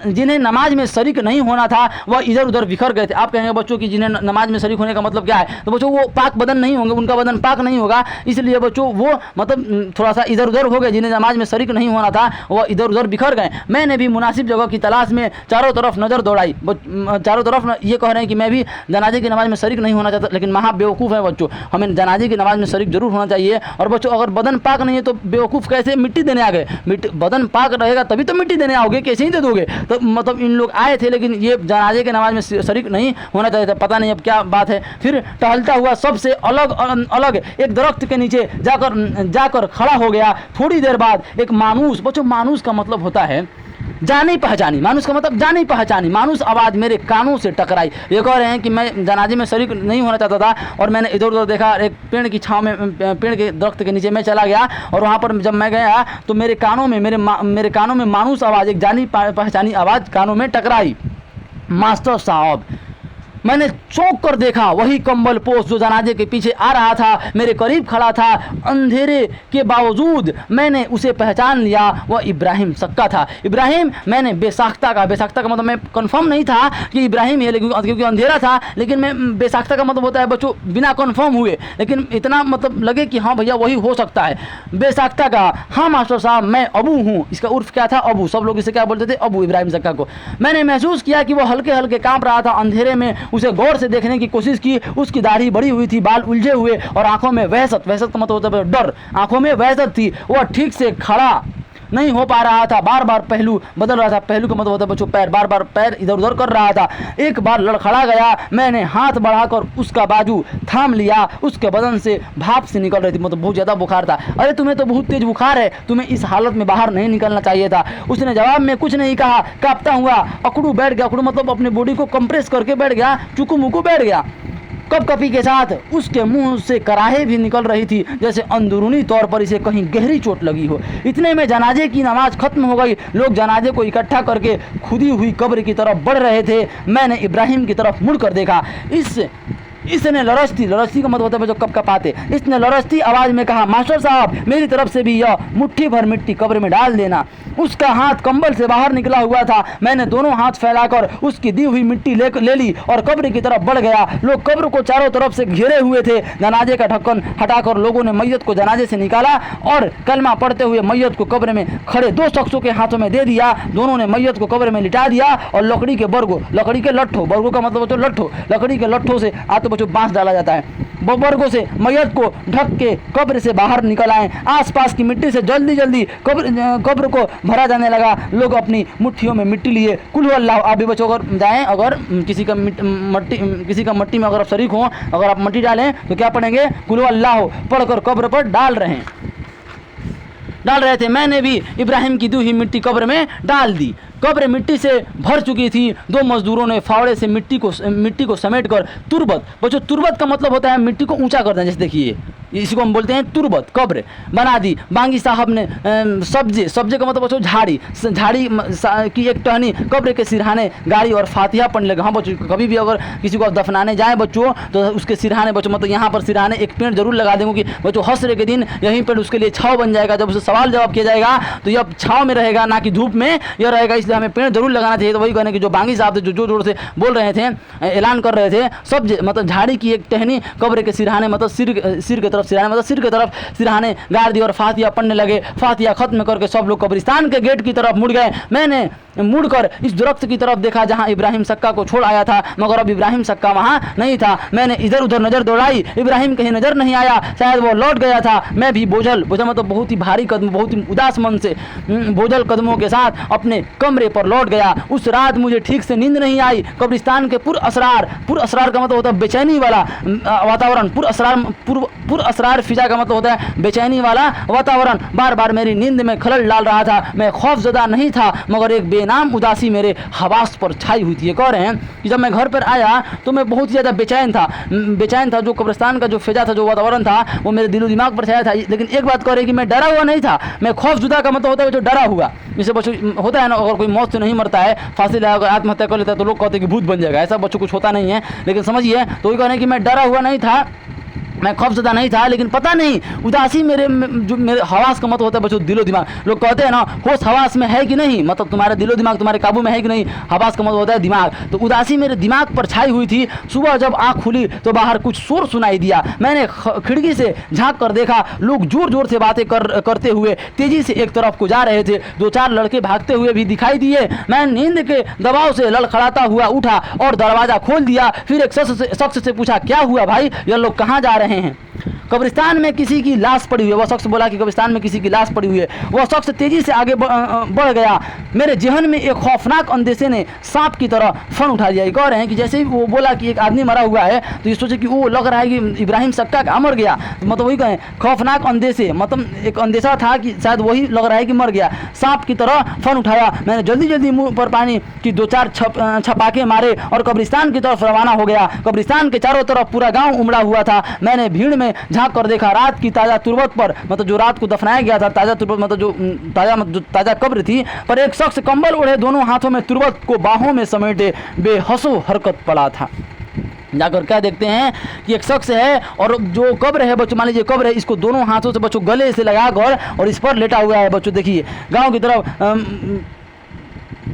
जिन्हें नमाज में शरीक नहीं होना था वह इधर उधर बिखर गए थे। आप कहेंगे बच्चों की जिन्हें नमाज में शरीक होने का मतलब क्या है, तो बच्चों वो पाक बदन नहीं होंगे, उनका बदन पाक नहीं होगा, इसलिए बच्चों वो मतलब थोड़ा सा इधर उधर हो गए। जिन्हें नमाज में शरीक नहीं होना था वह इधर उधर बिखर गए। मैंने भी मुनासिब जगह की तलाश में चारों तरफ नज़र दौड़ाई। चारों तरफ ये कह रहे हैं कि मैं भी जनाजे की नमाज में शरीक नहीं होना चाहता, लेकिन महा बेवकूफ़ है बच्चों, हमें जनाजे की नमाज में शरीक जरूर होना चाहिए। और बच्चों अगर बदन पाक नहीं है तो बेवकूफ़ कैसे मिट्टी देने आ गए? बदन पाक रहेगा तभी तो मिट्टी देने आओगे, कैसे ही दे दोगे? तो मतलब इन लोग आए थे लेकिन ये जनाजे के नमाज में शरीक नहीं होना चाहिए था। पता नहीं अब क्या बात है। फिर टहलता हुआ सबसे अलग एक दरख्त के नीचे जाकर खड़ा हो गया। थोड़ी देर बाद एक मानूस, बच्चों मानूस का मतलब होता है जानी पहचानी, मानूस का मतलब जानी पहचानी, मानूस आवाज़ मेरे कानों से टकराई। ये कह रहे हैं कि मैं जनाजे में शरीक नहीं होना चाहता था और मैंने इधर उधर देखा, एक पेड़ की छांव में, पेड़ के दरख्त के नीचे मैं चला गया और वहाँ पर जब मैं गया तो मेरे कानों में मानूस आवाज़, एक जानी पहचानी आवाज़ कानों में टकराई। मास्टर साहब, मैंने चौंक कर देखा, वही कंबल पोष जो जनाजे के पीछे आ रहा था मेरे करीब खड़ा था। अंधेरे के बावजूद मैंने उसे पहचान लिया, वह इब्राहिम सक्का था। इब्राहिम, मैंने बेसाख्ता का मतलब मैं कंफर्म नहीं था कि इब्राहिम है, लेकिन क्योंकि अंधेरा था, लेकिन मैं बेसाख्ता का मतलब होता है बच्चों बिना कंफर्म हुए, लेकिन इतना मतलब लगे कि हाँ भैया वही हो सकता है। बेसाख्ता का, हाँ मास्टर साहब मैं अबू हूँ। इसका उर्फ क्या था? अबू। सब लोग इसे क्या बोलते थे? अबू, इब्राहिम सक्का को। मैंने महसूस किया कि वो हल्के हल्के कांप रहा था। अंधेरे में उसे गौर से देखने की कोशिश की। उसकी दाढ़ी बड़ी हुई थी, बाल उलझे हुए और आंखों में वहशत का मतलब होता है डर, आंखों में वहशत थी। वह ठीक से खड़ा नहीं हो पा रहा था, बार बार पहलू बदल रहा था। पहलू का मतलब होता है बच्चों पैर, बार बार पैर इधर उधर कर रहा था। एक बार लड़खड़ा गया, मैंने हाथ बढ़ाकर उसका बाजू थाम लिया। उसके बदन से भाप से निकल रही थी, मतलब बहुत ज़्यादा बुखार था। अरे तुम्हें तो बहुत तेज बुखार है, तुम्हें इस हालत में बाहर नहीं निकलना चाहिए था। उसने जवाब में कुछ नहीं कहा, कांपता हुआ अकड़ू बैठ गया। अकड़ू मतलब अपने बॉडी को कंप्रेस करके बैठ गया, चुकू मुकू बैठ गया। कपकपी के साथ उसके मुंह से कराहे भी निकल रही थी, जैसे अंदरूनी तौर पर इसे कहीं गहरी चोट लगी हो। इतने में जनाजे की नमाज खत्म हो गई। लोग जनाजे को इकट्ठा करके खुदी हुई कब्र की तरफ बढ़ रहे थे। मैंने इब्राहिम की तरफ मुड़कर देखा। इसने लरजती का मतलब होता है जो कपकपाते, इसने लरजती आवाज में कहा, मास्टर साहब मेरी तरफ से भी यह मुट्ठी भर मिट्टी कब्र में डाल देना। उसका हाथ कंबल से बाहर निकला हुआ था। मैंने दोनों हाथ फैलाकर उसकी दी हुई मिट्टी ले ली और कब्र की तरफ बढ़ गया। लोग कब्र को चारों तरफ से घेरे हुए थे। जनाजे का ढक्कन हटाकर लोगों ने मैयत को जनाजे से निकाला और कलमा पढ़ते हुए मैयत को कब्र में खड़े दो शख्सों के हाथों में दे दिया। दोनों ने मैयत को कब्र में लिटा दिया और लकड़ी के लट्ठों, बरगों का मतलब होता है लट्ठों, लकड़ी के लट्ठों से आते बच्चों बांस डाला जाता है, बरगों से मैयत को ढक के कब्र से बाहर निकल आए। आसपास की मिट्टी से जल्दी जल्दी कब्र को भरा जाने लगा। लोग अपनी मुट्ठियों में मिट्टी लिए कुल अल्लाह। आप भी बच्चों अगर जाएं, अगर किसी का मट्टी में अगर आप शरीक हों, अगर आप मिट्टी डालें तो क्या पढ़ेंगे? कुल अल्लाह पढ़कर कब्र पर डाल रहे थे। मैंने भी इब्राहिम की दी हुई मिट्टी कब्र में डाल दी। कब्र मिट्टी से भर चुकी थी। दो मजदूरों ने फावड़े से मिट्टी को समेटकर तुरबत, बच्चों तुरबत का मतलब होता है मिट्टी को ऊंचा कर दें, जैसे देखिए इसको हम बोलते हैं तुरबत, कब्र बना दी। बांगी साहब ने सब्जे का मतलब बच्चों झाड़ी की एक टहनी कब्र के सिरहाने गाड़ी और फातिहा पढ़ने लगे। हाँ बच्चों, कभी भी अगर किसी को दफनाने जाए बच्चों तो उसके सिरहाने बच्चों मतलब यहाँ पर सिरहाने एक पेड़ जरूर लगा देंगे कि बच्चों हश्र के दिन यहीं पेड़ उसके लिए छाव बन जाएगा। जब उसे सवाल जवाब किया जाएगा तो यह छाव में रहेगा, ना कि धूप में यह रहेगा, इसलिए हमें पेड़ जरूर लगाना चाहिए। तो वही कहने कि जो बांगी साहब थे जो जोर से बोल रहे थे, ऐलान कर रहे थे, सब मतलब झाड़ी की एक टहनी कब्र के सिरहाने मतलब सिर के तरफ सिरहाने गाड़ दी और फातिहा पढ़ने लगे। फातिहा खत्म करके सब लोग कब्रिस्तान के गेट की तरफ मुड़ गए। मैंने मुड़कर इस दरख्त की तरफ देखा जहां इब्राहिम सक्का को छोड़ आया था, मगर अब इब्राहिम सक्का वहां नहीं था। मैंने इधर उधर नजर दौड़ाई, इब्राहिम कहीं नजर नहीं आया, शायद वो लौट गया था। मैं भी बोझल मतलब बहुत ही भारी कदम, बहुत ही उदास मन से बोझल कदमों के साथ अपने कमरे पर लौट गया। उस रात मुझे ठीक से नींद नहीं आई। कब्रिस्तान के पुर असरार का मतलब होता है बेचैनी वाला वातावरण, पुर असरार फिजा का मतलब होता है बेचैनी वाला वातावरण बार बार मेरी नींद में खलल डाल रहा था। मैं खौफजदा नहीं था, मगर एक बेनाम उदासी मेरे हवास पर छाई हुई थी। ये कह रहे हैं कि जब मैं घर पर आया तो मैं बहुत ही ज़्यादा बेचैन था। जो कब्रिस्तान का जो फिजा था, जो वातावरण था, वो मेरे दिलो दिमाग पर छाया था। लेकिन एक बात कह रहे हैं कि मैं डरा हुआ नहीं था, मैं खौफजुदा का मतलब होता है जो डरा हुआ। जैसे बच्चों होता है ना, अगर कोई मौत से नहीं मरता है, फांसी लगाकर आत्महत्या कर लेता है तो लोग कहते हैं कि भूत बन जाएगा। ऐसा बच्चों कुछ होता नहीं है, लेकिन समझिए तो ये कह रहे हैं कि मैं डरा हुआ नहीं था, मैं खौफजदा नहीं था, लेकिन पता नहीं उदासी मेरे हवास का मतलब होता है बच्चों दिलो दिमाग। लोग कहते हैं ना होश हवास में है कि नहीं, मतलब तुम्हारा दिलो दिमाग तुम्हारे काबू में है कि नहीं। हवास का मतलब होता है दिमाग। तो उदासी मेरे दिमाग पर छाई हुई थी। सुबह जब आँख खुली तो बाहर कुछ शोर सुनाई दिया। मैंने खिड़की से झांक कर देखा, लोग जोर जोर से बातें करते हुए तेजी से एक तरफ को जा रहे थे। दो चार लड़के भागते हुए भी दिखाई दिए। मैं नींद के दबाव से लड़खड़ाता हुआ उठा और दरवाजा खोल दिया। फिर एक शख्स से पूछा, क्या हुआ भाई, ये लोग कहाँ जा रहे हैं? कब्रिस्तान में किसी की लाश पड़ी हुई है। वह शख्स बोला कि कब्रिस्तान में किसी की लाश पड़ी हुई है। वह शख्स तेजी से आगे बढ़ गया। मेरे जहन में एक खौफनाक अंदेशे ने सांप की तरह फन उठा दिया। कह रहे हैं कि जैसे ही वो बोला कि एक आदमी मरा हुआ है तो ये सोचे कि वो लग रहा है कि इब्राहिम सक्का का मर गया, मतलब वही कहें खौफनाक अंदेशे, मतलब एक अंदेशा था कि शायद वही लग रहा है कि मर गया। सांप की तरह फन उठाया। मैंने जल्दी जल्दी मुंह पर पानी की दो चार छपाके मारे और कब्रिस्तान की तरफ रवाना हो गया। कब्रिस्तान के चारों तरफ पूरा गाँव उमड़ा हुआ था। मैंने भीड़ में झांक कर देखा, रात की ताज़ा तुरबत पर, मतलब जो रात को दफनाया गया था, ताज़ा तुरबत मतलब जो ताज़ा कब्र थी, पर एक शख्स कंबल ओढ़े दोनों हाथों में तुरबत को बाहों में समेटे बेहसो हरकत पड़ा था। जाकर क्या देखते हैं कि एक शख्स है और जो कब्र है बच्चों, मान लीजिए कब्र है, इसको दोनों हाथों से बच्चों गले से लगा कर और इस पर लेटा हुआ है बच्चों। देखिए गांव की तरफ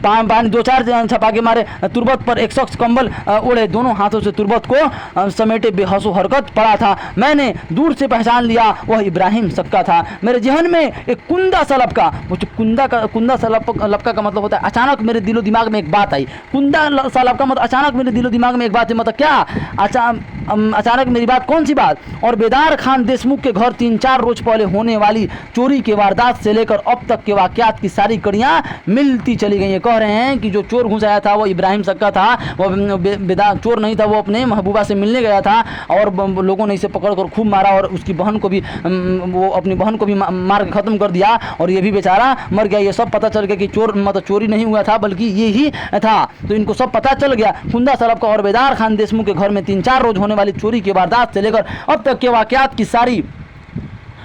पानी 2-4 छपा के मारे तुरबत पर एक शख्स कंबल ओढ़े दोनों हाथों से तुरबत को समेटे बेहोश हरकत पड़ा था। मैंने दूर से पहचान लिया वह इब्राहिम सक्का था। मेरे जहन में एक कुंदा सा लपका, कुंदा सा लपका का मतलब होता है अचानक मेरे दिलो दिमाग में एक बात आई। कुंदा सा लपका मतलब अचानक मेरे दिलो दिमाग में एक बात है, मतलब क्या अचानक मेरी बात, कौन सी बात? और बेदार खान देशमुख के घर 3-4 रोज पहले होने वाली चोरी के वारदात से लेकर अब तक के वाकयात की सारी कड़ियाँ मिलती चली गई। कह रहे हैं कि जो चोर घुस आया था वो इब्राहिम सक्का था, वो बेदार चोर नहीं था, वो अपने महबूबा से मिलने गया था और लोगों ने इसे पकड़कर खूब मारा और उसकी बहन को भी वो अपनी बहन को भी मार के ख़त्म कर दिया और ये भी बेचारा मर गया। ये सब पता चल गया कि चोर मतलब चोरी नहीं हुआ था बल्कि ये ही था, तो इनको सब पता चल गया। कुंदा सलब का और बेदार खान देशमुख के घर में 3-4 रोज होने वाली चोरी की वारदात से लेकर अब तक के वाकयात की सारी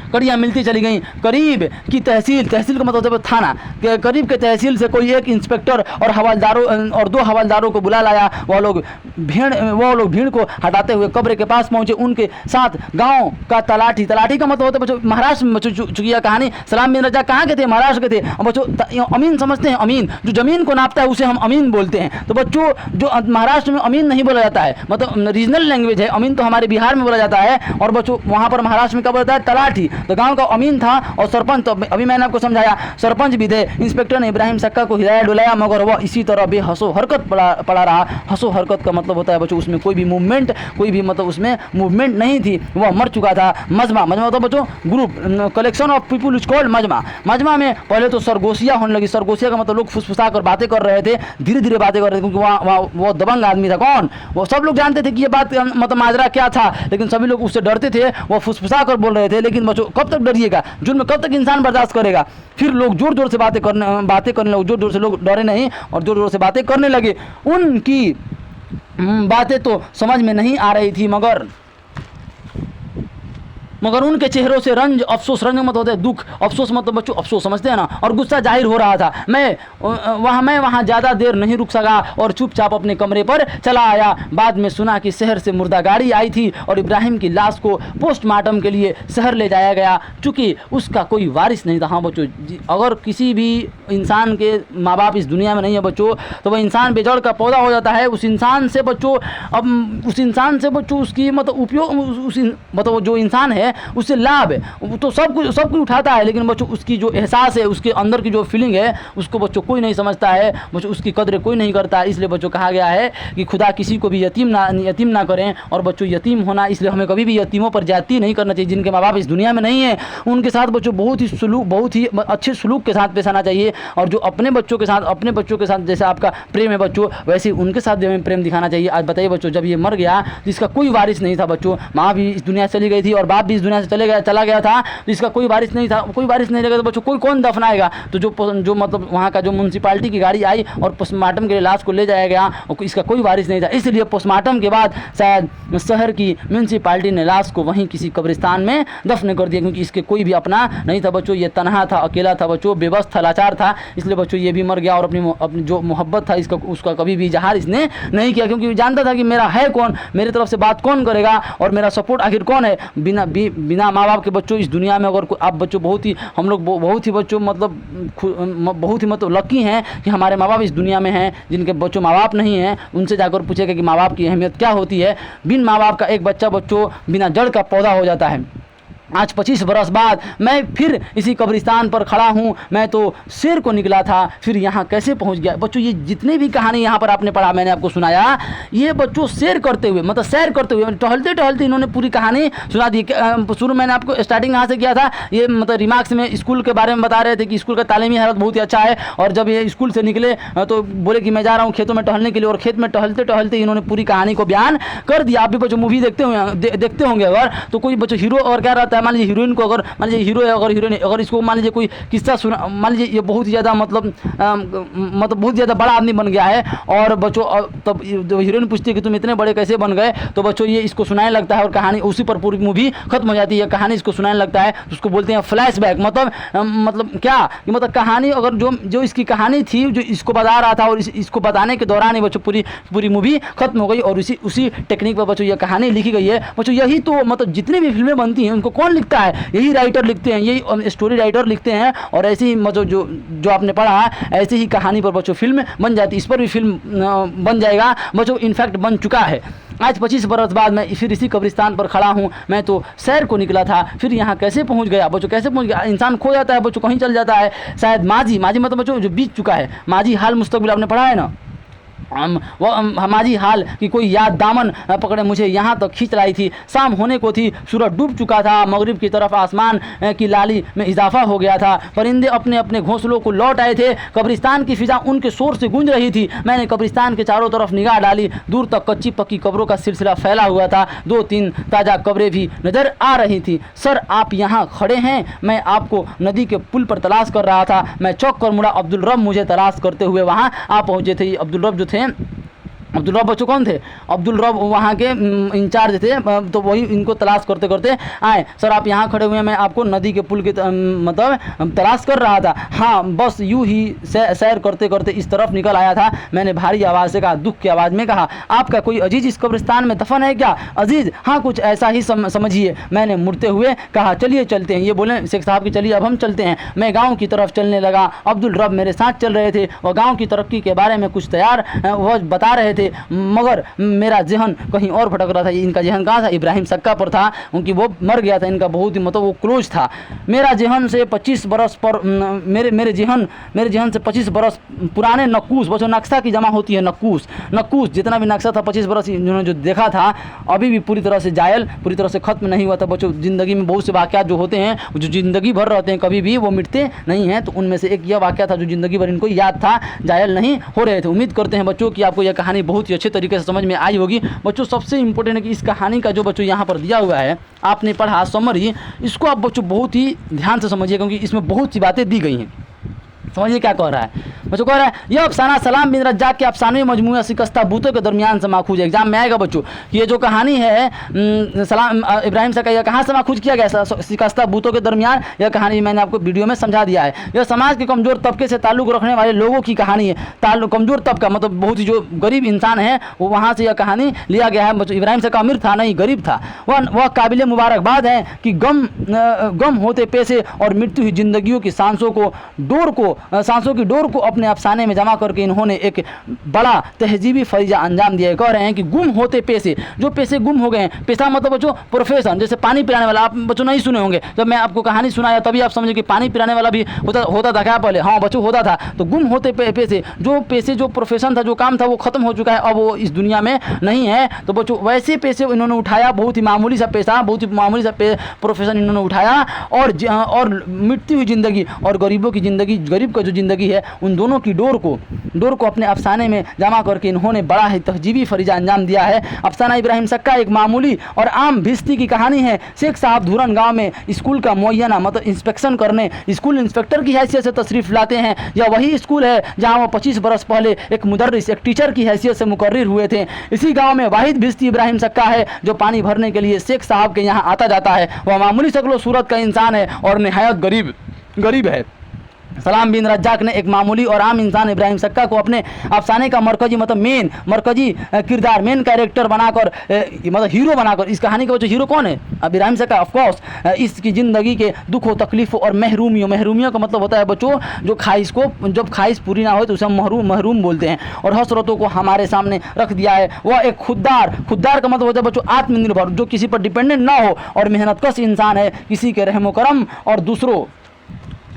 कड़ियाँ मिलती चली गई। करीब की तहसील का मतलब होता है थाना, करीब के तहसील से कोई एक इंस्पेक्टर और हवलदारों और 2 हवलदारों को बुला लाया। वो लोग भीड़ को हटाते हुए कब्र के पास पहुंचे। उनके साथ गांव का तलाठी का मतलब होता है बच्चों महाराष्ट्र में चुकी है कहानी। सलाम बिन रजा कहाँ के थे? महाराष्ट्र के थे। और बच्चों अमीन समझते हैं, अमीन जो जमीन को नापता है उसे हम अमीन बोलते हैं। तो बच्चों जो महाराष्ट्र में अमीन नहीं बोला जाता है, मतलब रीजनल लैंग्वेज है। अमीन तो हमारे बिहार में बोला जाता है और बच्चों वहाँ पर महाराष्ट्र में क्या बोलता है? तलाठी। तो गांव का अमीन था और सरपंच, तो अभी मैंने आपको समझाया सरपंच भी थे। इंस्पेक्टर ने इब्राहिम सक्का को हिलाया डुलाया मगर वह इसी तरह बेहसो हरकत पड़ा रहा। हंसो हरकत का मतलब होता है बच्चों उसमें कोई भी मूवमेंट, कोई भी मतलब उसमें मूवमेंट नहीं थी, वह मर चुका था। मजमा होता है बच्चों group, collection of people is called मजमा में पहले तो सरगोशिया होने लगी। सरगोशिया का मतलब लोग फुसफुसा कर बातें कर रहे थे, धीरे धीरे बातें कर रहे थे, क्योंकि वो दबंग आदमी था। कौन? वो सब लोग जानते थे कि ये बात मतलब माजरा क्या था, लेकिन सभी लोग उससे डरते थे। वो फुसफुसा कर बोल रहे थे, लेकिन बच्चों कब तक डरिएगा, जुल्म कब तक इंसान बर्दाश्त करेगा? फिर लोग जोर जोर से बातें करने लगे, जोर जोर से लोग डरे नहीं और जोर जोर से बातें करने लगे। उनकी बातें तो समझ में नहीं आ रही थी मगर उनके चेहरों से रंज अफसोस, रंज मत होता है दुख, अफसोस मतलब बच्चों अफसोस समझते हैं ना, और गुस्सा जाहिर हो रहा था। मैं वहाँ ज़्यादा देर नहीं रुक सका और चुपचाप अपने कमरे पर चला आया। बाद में सुना कि शहर से मुर्दा गाड़ी आई थी और इब्राहिम की लाश को पोस्टमार्टम के लिए शहर ले जाया गया, चूँकि उसका कोई वारिस नहीं था। हाँ बच्चों, अगर किसी भी इंसान के माँ बाप इस दुनिया में नहीं है बच्चों, तो वह इंसान बेजड़ का पौधा हो जाता है। उस इंसान से बच्चों उसकी मतलब उपयोग, मतलब जो इंसान है उससे लाभ है, वो तो सब कुछ उठाता है, लेकिन बच्चों उसकी जो एहसास है, उसके अंदर की जो फीलिंग है, उसको बच्चों कोई नहीं समझता है, बच्चों उसकी कदर कोई नहीं करता है। इसलिए बच्चों कहा गया है कि खुदा किसी को भी यतीम ना करें, और बच्चों यतीम होना, इसलिए हमें कभी भी यतीमों पर ज्यादती नहीं करना चाहिए। जिनके माँ बाप इस दुनिया में नहीं है उनके साथ बच्चों बहुत ही अच्छे सलूक के साथ पेश आना चाहिए, और जो अपने बच्चों के साथ जैसे आपका प्रेम है बच्चों, वैसे उनके साथ भी हमें प्रेम दिखाना चाहिए। आज बताइए बच्चों, जब ये मर गया तो इसका कोई वारिस नहीं था बच्चों, माँ भी इस दुनिया से चली गई थी और बाप भी इस दुनिया से चला गया था, तो इसका कोई वारिस नहीं था। कोई वारिस नहीं रहेगा तो बच्चों कौन दफनाएगा? तो जो मतलब वहाँ का जो म्यूनसिपालिटी की गाड़ी आई और पोस्टमार्टम के लिए लाश को ले जाया गया, और इसका कोई वारिस नहीं था। इसलिए पोस्टमार्टम के बाद शायद शहर की म्यूनसिपालिटी ने लाश को वहीं किसी कब्रिस्तान में दफन कर दिया, क्योंकि इसके कोई भी अपना नहीं था बच्चों। ये तनहा था, अकेला था बच्चों, बेबस था, लाचार था, इसलिए बच्चों ये भी मर गया। और अपनी जो मोहब्बत था उसका कभी भी इजहार इसने नहीं किया, क्योंकि जानता था कि मेरा है कौन, मेरे तरफ से बात कौन करेगा और मेरा सपोर्ट आखिर कौन है। बिना माँ बाप के बच्चों इस दुनिया में अगर आप बच्चों हम लोग बहुत ही बच्चों मतलब लकी हैं कि हमारे माँ बाप इस दुनिया में हैं। जिनके बच्चों माँ बाप नहीं हैं उनसे जाकर पूछेगा कि माँ बाप की अहमियत क्या होती है। बिन माँ बाप का एक बच्चा बच्चों बिना जड़ का पौधा हो जाता है। आज 25 बरस बाद मैं फिर इसी कब्रिस्तान पर खड़ा हूँ। मैं तो शेर को निकला था, फिर यहाँ कैसे पहुँच गया? बच्चों ये जितने भी कहानी यहाँ पर आपने पढ़ा, मैंने आपको सुनाया, ये बच्चों सैर करते हुए टहलते टहलते इन्होंने पूरी कहानी सुना दी। शुरू मैंने आपको स्टार्टिंग यहाँ से किया था, ये मतलब रिमार्क्स में स्कूल के बारे में बता रहे थे कि स्कूल का तालीमी हालत बहुत ही अच्छा है, और जब ये स्कूल से निकले तो बोले कि मैं जा रहा हूँ खेतों में टहलने के लिए, और खेत में टहलते टहलते इन्होंने पूरी कहानी को बयान कर दिया। आप भी बच्चों मूवी देखते होंगे अगर, तो कोई बच्चों हीरो और क्या रहता लगता है मान लीजिए हीरोइन को अगर मान लीजिए हीरो है अगर हीरोइन अगर इसको मान लीजिए कोई किस्सा सुना, मान लीजिए ये बहुत ही ज़्यादा मतलब बहुत ज़्यादा बड़ा आदमी बन गया है और बच्चों तब जो हीरोइन पूछती है कि तुम इतने बड़े कैसे बन गए, तो बच्चों ये इसको सुनाने लगता है और कहानी उसी पर पूरी मूवी खत्म हो जाती है। कहानी इसको सुनाने लगता है उसको बोलते हैं फ्लैशबैक। मतलब क्या कि मतलब कहानी अगर जो इसकी कहानी थी जो इसको बता रहा था और इसको बताने के दौरान ही बच्चों पूरी मूवी खत्म हो गई और उसी टेक्निक पर बच्चों ये कहानी लिखी गई है। बच्चों यही तो मतलब जितनी भी फिल्में बनती हैं उनको कौन लिखता है, यही राइटर लिखते हैं, यही स्टोरी राइटर लिखते हैं और ऐसे ही मतलब जो आपने पढ़ा ऐसे ही कहानी पर बच्चों फिल्म बन जाती है। इस पर भी फिल्म बन जाएगा बच्चों, इनफैक्ट बन चुका है। आज 25 बरस बाद मैं फिर इसी कब्रिस्तान पर खड़ा हूँ। मैं तो सैर को निकला था, फिर यहाँ कैसे पहुँच गया बच्चों, कैसे पहुँच गया। इंसान खो जाता है बच्चों, कहीं चल जाता है। शायद माजी मतलब बच्चों जो बीत चुका है, माजी हाल मुस्तकबिल आपने पढ़ा है ना, वो हमारी हाल कि कोई याद दामन पकड़े मुझे यहाँ तक खींच लाई थी। शाम होने को थी, सूरज डूब चुका था, मगरिब की तरफ आसमान की लाली में इजाफा हो गया था। परिंदे अपने अपने घोंसलों को लौट आए थे। कब्रिस्तान की फिजा उनके शोर से गूंज रही थी। मैंने कब्रिस्तान के चारों तरफ निगाह डाली, दूर तक कच्ची पक्की कब्रों का सिलसिला फैला हुआ था। 2-3 ताज़ा कब्रें भी नज़र आ रही थी। सर आप यहाँ खड़े हैं, मैं आपको नदी के पुल पर तलाश कर रहा था। मैं चौंक कर मुड़ा, अब्दुल रब मुझे तलाश करते हुए वहाँ आ पहुँचे थे। अब्दुल रब जो थे, अब्दुल रब बच्चों कौन थे, अब्दुल रब वहाँ के इंचार्ज थे, तो वही इनको तलाश करते करते आए। सर आप यहाँ खड़े हुए हैं, मैं आपको नदी के पुल के मतलब तलाश कर रहा था। हाँ बस यूँ ही सैर करते करते इस तरफ निकल आया था। मैंने भारी आवाज़ से कहा, दुख की आवाज़ में कहा, आपका कोई अजीज़ इस कब्रिस्तान में दफन है क्या? अजीज़? हाँ कुछ ऐसा ही समझिए। मैंने मुड़ते हुए कहा, चलिए चलते हैं। ये बोले शेख साहब की चलिए अब हम चलते हैं। मैं गाँव की तरफ चलने लगा। अब्दुल रब मेरे साथ चल रहे थे और गाँव की तरक्की के बारे में कुछ वह बता रहे थे, मगर मेरा जहन कहीं और भटक रहा था। इनका जहन कहाँ था? इब्राहिम सक्का पर था, क्योंकि वो मर गया था। इनका बहुत ही मतलब वो क्लोज था। मेरा जहन से 25 बरस पर मेरे जहन से 25 बरस पुराने नक्कूस, बच्चों नक्शा की जमा होती है नक्कूस जितना भी नक्शा था 25 बरस इन्होंने जो देखा था अभी भी पूरी तरह से जायल, पूरी तरह से ख़त्म नहीं हुआ था। बच्चों ज़िंदगी में बहुत से वाक़यात जो होते हैं जो ज़िंदगी भर रहते हैं, कभी भी वो मिटते नहीं हैं। तो उनमें से एक यह वाक़या था जो ज़िंदगी भर इनको याद था, जायल नहीं हो रहे थे। उम्मीद करते हैं बच्चों कि आपको यह कहानी बहुत ही अच्छे तरीके से समझ में आई होगी। बच्चों सबसे इंपॉर्टेंट है कि इस कहानी का जो बच्चों यहाँ पर दिया हुआ है, आपने पढ़ा समरी, इसको आप बच्चों बहुत ही ध्यान से समझिए, क्योंकि इसमें बहुत सी बातें दी गई हैं। समझिए क्या कह रहा है बच्चों, कह रहा है यह अफसाना सलाम बिन रज्जाक के अफसानवी मजमूआ शिकस्ता बूतों के दरमियान से माखूज है। एग्जाम में आएगा बच्चों कि ये जो कहानी है सलाम इब्राहिम सक्का, यह कहाँ से माखूज किया गया? शिकस्ता बूतों के दरमियान। यह कहानी मैंने आपको वीडियो में समझा दिया है। यह समाज के कमज़ोर तबके से ताल्लुक़ रखने वाले लोगों की कहानी है। कमज़ोर तबका मतलब बहुत ही जो गरीब इंसान है वो, वहाँ से यह कहानी लिया गया है। बच्चों इब्राहिम सक्का अमीर था नहीं, गरीब था। वह काबिल मुबारकबाद है कि गम होते पैसे और मृत्यु ही जिंदगियों की सांसों की डोर को अपने अफसाने में जमा करके इन्होंने एक बड़ा तहजीबी फरीजा अंजाम दिया है। कह रहे हैं कि गुम होते पैसे, जो पैसे गुम हो गए हैं। पैसा मतलब बच्चों प्रोफेशन, जैसे पानी पिलाने वाला, आप बच्चों नहीं सुने होंगे, जब मैं आपको कहानी सुनाया तभी आप समझे कि पानी पिलाने वाला भी होता था क्या पहले? हाँ बच्चों होता था। तो गुम होते पैसे जो प्रोफेशन था, जो काम था वो खत्म हो चुका है, अब वो इस दुनिया में नहीं है। तो बच्चों वैसे पैसे इन्होंने उठाया, बहुत ही मामूली सा पैसा, बहुत ही मामूली सा प्रोफेशन इन्होंने उठाया और मृत्यु हुई जिंदगी और गरीबों की जिंदगी, गरीब का जो जिंदगी है, उन दोनों की डोर को अपने अफसाने में जमा करके इन्होंने बड़ा ही तहजीबी फरीजा अंजाम दिया है। अफसाना इब्राहिम सक्का एक मामूली और आम भिस्ती की कहानी है। शेख साहब धूरन गांव में स्कूल का मुअय्यना मतलब इंस्पेक्शन करने स्कूल इंस्पेक्टर की हैसियत से तशरीफ़ लाते हैं। यह वही स्कूल है जहाँ वो 25 बरस पहले एक मुदर्रिस, एक टीचर की हैसियत से मुकर्रिर हुए थे। इसी गाँव में वाहिद भिस्ती इब्राहिम सक्का है जो पानी भरने के लिए शेख साहब के यहाँ आता जाता है। वह मामूली शक्ल सूरत का इंसान है और निहायत गरीब है। सलाम बिन रज्जाक ने एक मामूली और आम इंसान इब्राहिम सक्का को अपने अफसाने का मरकजी मतलब मरकजी किरदार, मेन कैरेक्टर बनाकर मतलब हीरो बनाकर, इस कहानी का जो हीरो कौन है? अब इब्राहिम सक्का ऑफकोर्स। इसकी ज़िंदगी के दुखों, तकलीफ़ों और महरूमियों का मतलब होता है बच्चों जब ख्वाहिश पूरी ना हो तो उसे हम महरूम बोलते हैं। और हसरतों को हमारे सामने रख दिया है। वह एक खुददार का मतलब होता है बच्चों आत्मनिर्भर, जो किसी पर डिपेंडेंट ना हो और मेहनत कश इंसान है, किसी के रहमो करम और दूसरों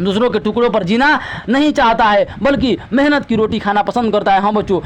दूसरों के टुकड़ों पर जीना नहीं चाहता है, बल्कि मेहनत की रोटी खाना पसंद करता है। हाँ बच्चों,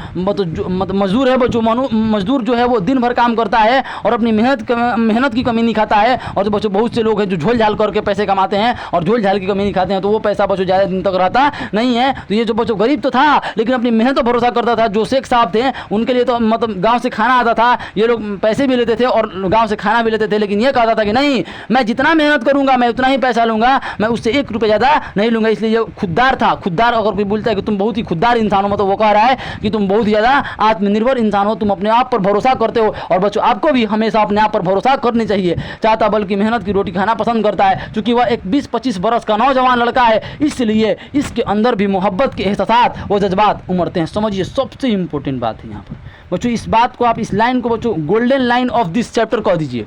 मजदूर है बच्चों, मजदूर जो है वो दिन भर काम करता है और अपनी मेहनत की कमी नहीं खाता है। और जो बच्चों बहुत से लोग हैं जो झोल झाल करके पैसे कमाते हैं और झोल झाल की कमी नहीं खाते हैं, तो वो पैसा बच्चों ज़्यादा दिन तक रहता नहीं है। तो ये जो बच्चों गरीब तो था लेकिन अपनी मेहनत पर भरोसा करता था। जो शेख साहब थे उनके लिए तो मतलब गाँव से खाना आता था, ये लोग पैसे भी लेते थे और गाँव से खाना भी लेते थे, लेकिन ये कहता था कि नहीं, मैं जितना मेहनत करूँगा मैं उतना ही पैसा लूँगा, मैं उससे 1 रुपये ज़्यादा नहीं लूँगा। इसलिए ये खुददार था। खुददार अगर कोई बोलता है कि तुम बहुत ही खुददार इंसान हो, मतलब वो कह रहा है कि तुम बहुत ही ज़्यादा आत्मनिर्भर इंसान हो, तुम अपने आप पर भरोसा करते हो। और बच्चों आपको भी हमेशा अपने आप पर भरोसा करनी चाहिए। चाहता बल्कि मेहनत की रोटी खाना पसंद करता है। चूँकि वह एक 20-25 बरस का नौजवान लड़का है, इसलिए इसके अंदर भी मोहब्बत के एहसास, वो जज्बात उमड़ते हैं। समझिए, सबसे इंपॉर्टेंट बात है यहाँ पर बच्चों, इस बात को आप, इस लाइन को बच्चों golden line of this chapter कह दीजिए।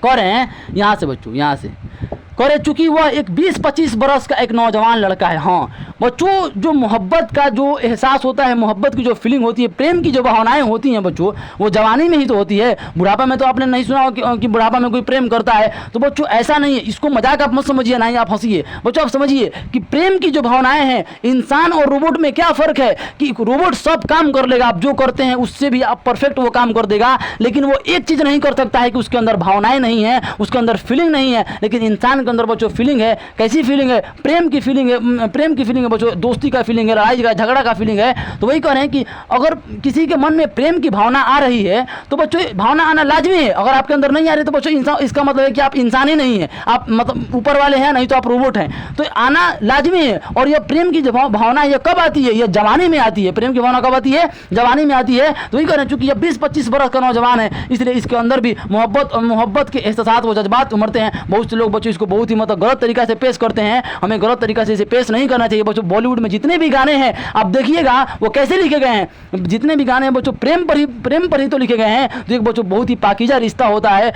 कह रहे हैं यहाँ से बच्चों, यहाँ से करे, चूँकि वह एक 20-25 बरस का एक नौजवान लड़का है। हाँ बच्चों, जो मोहब्बत का जो एहसास होता है, मोहब्बत की जो फीलिंग होती है, प्रेम की जो भावनाएं होती हैं बच्चों, वो जवानी में ही तो होती है। बुढ़ापा में तो आपने नहीं सुना कि बुढ़ापा में कोई प्रेम करता है। तो बच्चों ऐसा नहीं है, इसको मजाक आप मत समझिए, ना ही आप हंसिए। बच्चों आप समझिए कि प्रेम की जो भावनाएं हैं, इंसान और रोबोट में क्या फ़र्क है कि रोबोट सब काम कर लेगा, आप जो करते हैं उससे भी आप परफेक्ट वो काम कर देगा, लेकिन वो एक चीज़ नहीं कर सकता है कि उसके अंदर भावनाएं नहीं है, उसके अंदर फीलिंग नहीं है। लेकिन इंसान के अंदर बच्चों फीलिंग है। कैसी फीलिंग है? प्रेम की फीलिंग है। प्रेम की फीलिंग है बच्चों, दोस्ती का फीलिंग है, लड़ाई का झगड़ा का फीलिंग है। तो वही कह रहे हैं कि अगर किसी के मन में प्रेम की भावना आ रही है तो बच्चों भावना आना लाजमी है। अगर आपके अंदर नहीं आ रही तो बच्चों इंसान, इसका मतलब है कि आप इंसान ही नहीं है, आप मतलब ऊपर वाले हैं, नहीं तो आप रोबोट हैं। तो आना लाजमी है। और यह प्रेम की भावना ये कब आती है? यह जवानी में आती है। प्रेम की भावना कब आती है? जवानी में आती है। तो वही कह रहे हैं, चूंकि यह 20-25 बरस का नौजवान है, इसलिए इसके अंदर भी मोहब्बत के एहसास, वो जज्बात उमड़ते हैं। बहुत से लोग बच्चों इसको बहुत ही मतलब गलत तरीका से पेश करते हैं। हमें गलत तरीका से इसे पेश नहीं करना चाहिए बच्चों। बॉलीवुड में जितने भी गाने हैं आप देखिएगा वो कैसे लिखे गए हैं। जितने भी गाने हैं बच्चों प्रेम पर ही तो लिखे गए हैं। तो एक बच्चों बहुत ही पाकीज़ा रिश्ता होता है,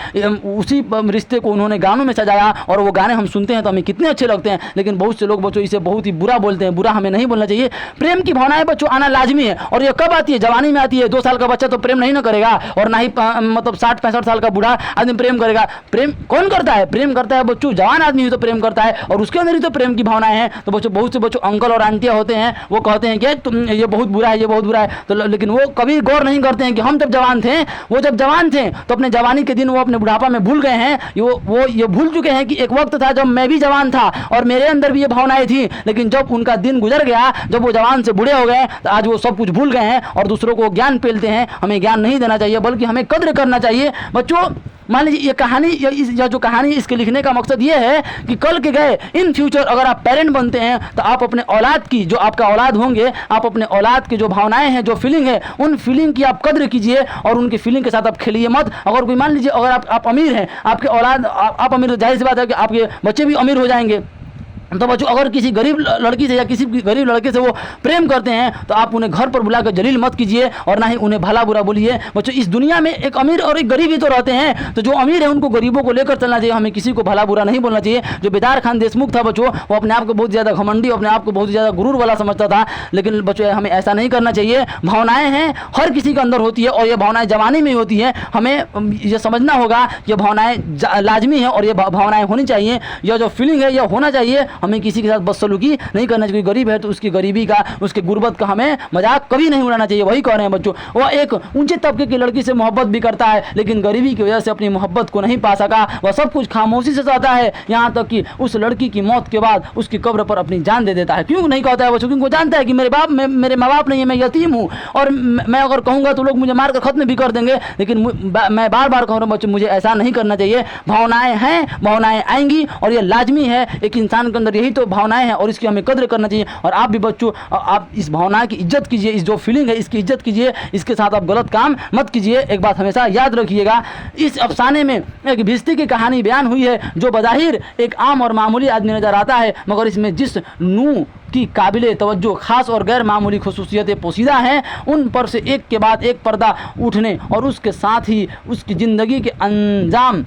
उसी रिश्ते को उन्होंने गानों में सजाया और वो गाने हम सुनते हैं तो हमें कितने अच्छे लगते हैं। लेकिन बहुत से लोग बच्चों इसे बहुत ही बुरा बोलते हैं। बुरा हमें नहीं बोलना चाहिए। प्रेम की भावनाएं बच्चों आना लाजमी है। और ये कब आती है? जवानी में आती है। 2 साल का बच्चा तो प्रेम नहीं ना करेगा, और ना ही मतलब 60-65 साल का बूढ़ा आदमी प्रेम करेगा। प्रेम कौन करता है? प्रेम करता है बच्चों जवान आदमी ही तो प्रेम करता है, और उसके अंदर ही तो प्रेम की भावनाएं हैं। तो बच्चों बहुत से बच्चों अंकल और आंटियां होते हैं, वो कहते हैं कि तुम ये बहुत बुरा है, ये बहुत बुरा है। तो लेकिन वो कभी गौर नहीं करते हैं कि हम जब जवान थे, वो जब जवान थे तो अपने जवानी के दिन वो अपने बुढ़ापा में भूल गए हैं। वो ये भूल चुके हैं कि एक वक्त था जब मैं भी जवान था और मेरे अंदर भी ये भावनाएं थी। लेकिन जब उनका दिन गुजर गया, जब वो जवान से बूढ़े हो गए, तो आज वो सब कुछ भूल गए हैं और दूसरों को ज्ञान पेलते हैं। हमें ज्ञान नहीं देना चाहिए, बल्कि हमें कद्र करना चाहिए बच्चों। मान लीजिए ये कहानी, यह जो कहानी, इसके लिखने का मकसद ये है कि कल के गए इन फ्यूचर अगर आप पेरेंट बनते हैं तो आप अपने औलाद की, जो आपका औलाद होंगे, आप अपने औलाद की जो भावनाएं हैं, जो फीलिंग है, उन फीलिंग की आप कद्र कीजिए और उनकी फीलिंग के साथ आप खेलिए मत। अगर कोई मान लीजिए अगर आप अमीर हैं, आपके औलाद आप अमीर, जाहिर सी बात है कि आपके बच्चे भी अमीर हो जाएंगे। तो बच्चों अगर किसी गरीब लड़की से या किसी गरीब लड़के से वो प्रेम करते हैं तो आप उन्हें घर पर बुलाकर जलील मत कीजिए और ना ही उन्हें भला बुरा बोलिए। बच्चों इस दुनिया में एक अमीर और एक गरीब ही तो रहते हैं, तो जो अमीर है उनको गरीबों को लेकर चलना चाहिए। हमें किसी को भला बुरा नहीं बोलना चाहिए। जो बेदार खान देशमुख था बच्चों, वो अपने आप को बहुत ज़्यादा घमंडी, अपने आप को बहुत ज़्यादा गुरूर वाला समझता था। लेकिन बच्चों हमें ऐसा नहीं करना चाहिए। भावनाएँ हैं, हर किसी के अंदर होती है और ये भावनाएँ जवानी में ही होती हैं। हमें ये समझना होगा ये भावनाएँ लाजमी है और ये भावनाएँ होनी चाहिए। यह जो फीलिंग है यह होना चाहिए। हमें किसी के साथ सलूकी नहीं करना चाहिए। गरीब है तो उसकी गरीबी का, उसके गुर्बत का हमें मजाक कभी नहीं उड़ाना चाहिए। वही कह रहे हैं बच्चों, वो एक ऊंचे तबके की लड़की से मोहब्बत भी करता है, लेकिन गरीबी की वजह से अपनी मोहब्बत को नहीं पा सका। वह सब कुछ खामोशी से चाहता है, यहाँ तक कि उस लड़की की मौत के बाद उसकी कब्र पर अपनी जान दे देता है। क्यों नहीं कहता है बच्चों? क्योंकि वो जानता है कि मेरे माँ बाप नहीं है, मैं यतीम हूँ और मैं अगर कहूँगा तो लोग मुझे मारकर खत्म भी कर देंगे। लेकिन मैं बार बार कह रहा हूँ बच्चों, मुझे ऐसा नहीं करना चाहिए। भावनाएँ हैं, भावनाएँ आएंगी और ये लाजमी है। एक इंसान के अंदर यही तो भावनाएँ हैं और इसकी हमें कद्र करना चाहिए। और आप भी बच्चों, आप इस भावना की इज्जत कीजिए, इस जो फीलिंग है इसकी इज्जत कीजिए। इसके साथ आप गलत काम मत कीजिए। एक बात हमेशा याद रखिएगा, इस अफसाने में एक भिश्ती की कहानी बयान हुई है जो बज़ाहिर एक आम और मामूली आदमी नज़र आता है, मगर इसमें जिस नूह की काबिले तवज्जो खास और गैर मामूली खसूसियतें पोशीदा हैं, उन पर से एक के बाद एक पर्दा उठने और उसके साथ ही उसकी ज़िंदगी के अंजाम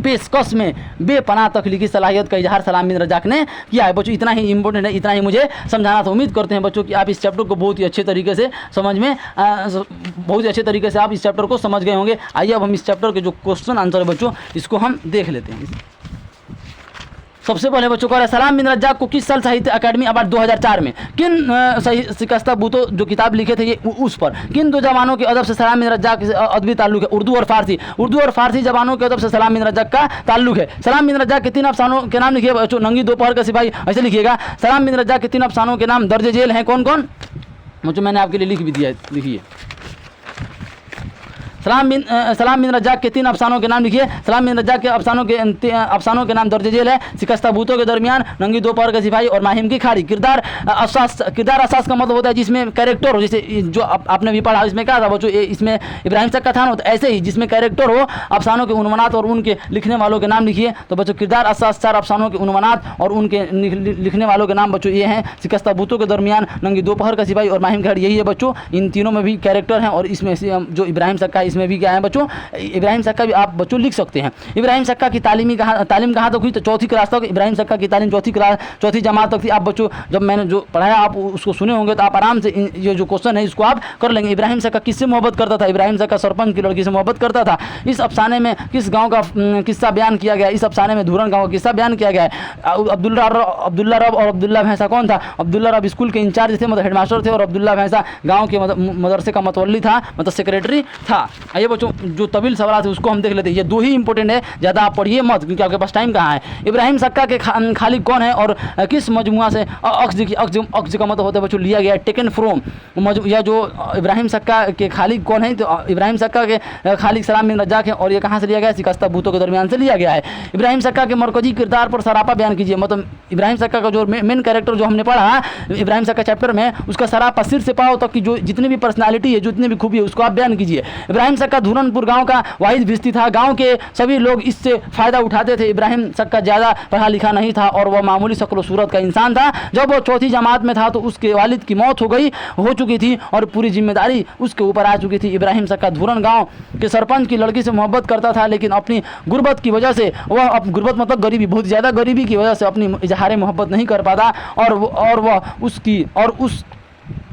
पेशकश में बेपनाह तख्लीकी सलाहियत का इजहार सलाम बिन रज़ाक ने किया है। बच्चों इतना ही इंपॉर्टेंट है, इतना ही मुझे समझाना था। उम्मीद करते हैं बच्चों कि आप इस चैप्टर को बहुत ही अच्छे तरीके से बहुत ही अच्छे तरीके से आप इस चैप्टर को समझ गए होंगे। आइए अब हम इस चैप्टर के जो क्वेश्चन आंसर है बच्चों, इसको हम देख लेते हैं। सबसे पहले बच्चों को सलाम बिन रज्जाक को किस साल साहित्य अकादमी अवार्ड 2004 में किन शिकस्ता बूतो जो किताब लिखे थे ये उस पर किन दो जवानों के अदब से सलाम बिन रज्जाक से अदबी ताल्लुक है? उर्दू और फारसी जवानों के अदब से सलाम बिन रज्जाक का ताल्लुक है। सलाम बिन रज्जाक के 3 अफसानों के नाम लिखिए बच्चों। नंगी दोपहर का सिपाही, ऐसे लिखिएगा। सलाम बिन रज्जाक के 3 अफसानों के नाम दर्ज जेल हैं कौन कौन? बच्चों मैंने आपके लिए लिख भी दिया है, लिखिए। सलाम बिन रज्जाक के 3 अफसानों के नाम लिखिए। सलाम बिन रज्जाक के अफसानों के नाम दर्ज जेल है। शिकस्ता बूतों के दरमियान, नंगी दोपहर का सिपाही और माहिम की खाड़ी। किरदार असास का मतलब होता है जिसमें कैरेक्टर हो, जैसे जो आपने भी पढ़ा इसमें क्या था बच्चों, इसमें इब्राहिम सक्का था ना, तो ऐसे ही जिसमें कैरेक्टर हो अफसानों के उन्मानात और उनके लिखने वालों के नाम लिखिए। तो बच्चों किरदार असास 4 अफसानों के उन्मानात और उनके लिखने वालों के नाम बच्चों ये हैं। शिकस्ता बूतों के दरमियान, नंगी दोपहर का सिपाही और माहिम की खाड़ी, यही है बच्चों। इन तीनों में भी कैरेक्टर हैं और इसमें से जो इब्राहिम सक्का इसमें भी क्या है बच्चों, इब्राहिम सक्का भी आप बच्चों लिख सकते हैं। इब्राहिम सक्का की तालीम कहाँ तक हुई? तो चौथी क्लास तक इब्राहिम सक्का की तालीम चौथी जमात तक थी। आप बच्चों जब मैंने जो पढ़ाया आप उसको सुने होंगे तो आप आराम से ये जो क्वेश्चन है इसको आप कर लेंगे। इब्राहिम सक्का किससे मोहब्बत करता था? इब्राहिम सक्का सरपंच की लड़की से मोहब्बत करता था। इस अफसाने में किस गाँव का किस्सा बयान किया गया? इस अफसाने में धूरन गाँव का किस्सा बयान किया गया है। अब्दुल्ला रब और अब्दुल्ला भैंसा कौन था? अब्दुल्ला रब स्कूल के इंचार्ज थे, मतलब हेडमास्टर थे, और अब्दुल्ला भैंसा गाँव के मदरसे का मतवल्ली था, मतलब सेक्रेटरी था। आइए बच्चों जो तवील सवाल थे उसको हम देख लेते हैं। ये 2 ही इंपॉर्टेंट है, ज़्यादा आप पढ़िए मत क्योंकि आपके पास टाइम कहाँ है। इब्राहिम सक्का के खालिक कौन है और किस मजमुआ से अक्स का मतलब होता है बच्चों लिया गया है? Taken from. या जो इब्राहिम सक्का के खालिक कौन है? तो इब्राहिम सक्का के खालिक सलाम बिन रज्जाक है और ये कहाँ से लिया गया है? शिकस्ता बूतों के दरमियान से लिया गया है। इब्राहिम सक्का के मरकजी किरदार पर सरापा बयान कीजिए। मतलब इब्राहिम सक्का का जो मेन कैरेक्टर जो हमने पढ़ा इब्राहिम सक्का चैप्टर में, उसका सरापा सिर से पाँव तक की जो जितनी भी पर्सनालिटी है, जितनी भी खूबी है, उसको आप बयान कीजिए। इब्राहिम सक्का धूरनपुर गाँव का वाहिद भिस्ती था। गांव के सभी लोग इससे फ़ायदा उठाते थे। इब्राहिम सक्का ज़्यादा पढ़ा लिखा नहीं था और वह मामूली शक्ल सूरत का इंसान था। जब वो चौथी जमात में था तो उसके वालिद की मौत हो चुकी थी और पूरी जिम्मेदारी उसके ऊपर आ चुकी थी। इब्राहिम सक्का धूरन गांव के सरपंच की लड़की से मोहब्बत करता था, लेकिन अपनी गुर्बत की वजह से वह गुर्बत मतलब गरीबी, बहुत ज़्यादा गरीबी की वजह से अपनी इजहार मोहब्बत नहीं कर पाता और वह उसकी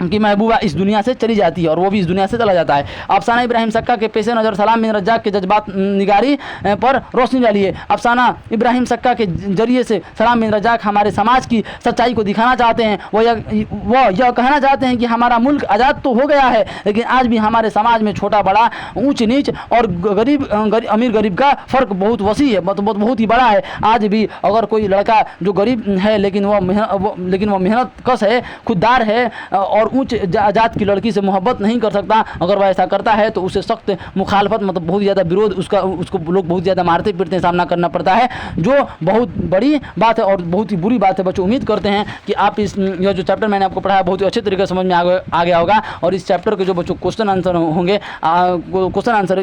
महबूबा इस दुनिया से चली जाती है और वो भी इस दुनिया से चला जाता है। अफसाना इब्राहिम सक्का के पेश नज़र सलाम बिन रज्जाक के जज्बात निगारी पर रोशनी डालिए। अफसाना इब्राहिम सक्का के जरिए से सलाम बिन रज्जाक हमारे समाज की सच्चाई को दिखाना चाहते हैं। वह यह कहना चाहते हैं कि हमारा मुल्क आज़ाद तो हो गया है, लेकिन आज भी हमारे समाज में छोटा बड़ा, ऊँच नीच और अमीर गरीब का फ़र्क बहुत वसी है, बहुत ही बड़ा है। आज भी अगर कोई लड़का जो गरीब है लेकिन वह मेहनत कश है, खुददार है और उच्च जात की लड़की से मोहब्बत नहीं कर सकता, अगर वह ऐसा करता है तो उसे सख्त मुखालफत मतलब बहुत ज़्यादा विरोध उसको लोग बहुत ज़्यादा मारते पीटते सामना करना पड़ता है, जो बहुत बड़ी बात है और बहुत ही बुरी बात है। बच्चों उम्मीद करते हैं कि आप यह जो चैप्टर मैंने आपको पढ़ाया बहुत ही अच्छे तरीके से समझ में आ गया होगा और इस चैप्टर के जो बच्चों क्वेश्चन आंसर होंगे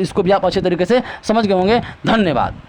इसको भी आप अच्छे तरीके से समझ गए होंगे। धन्यवाद।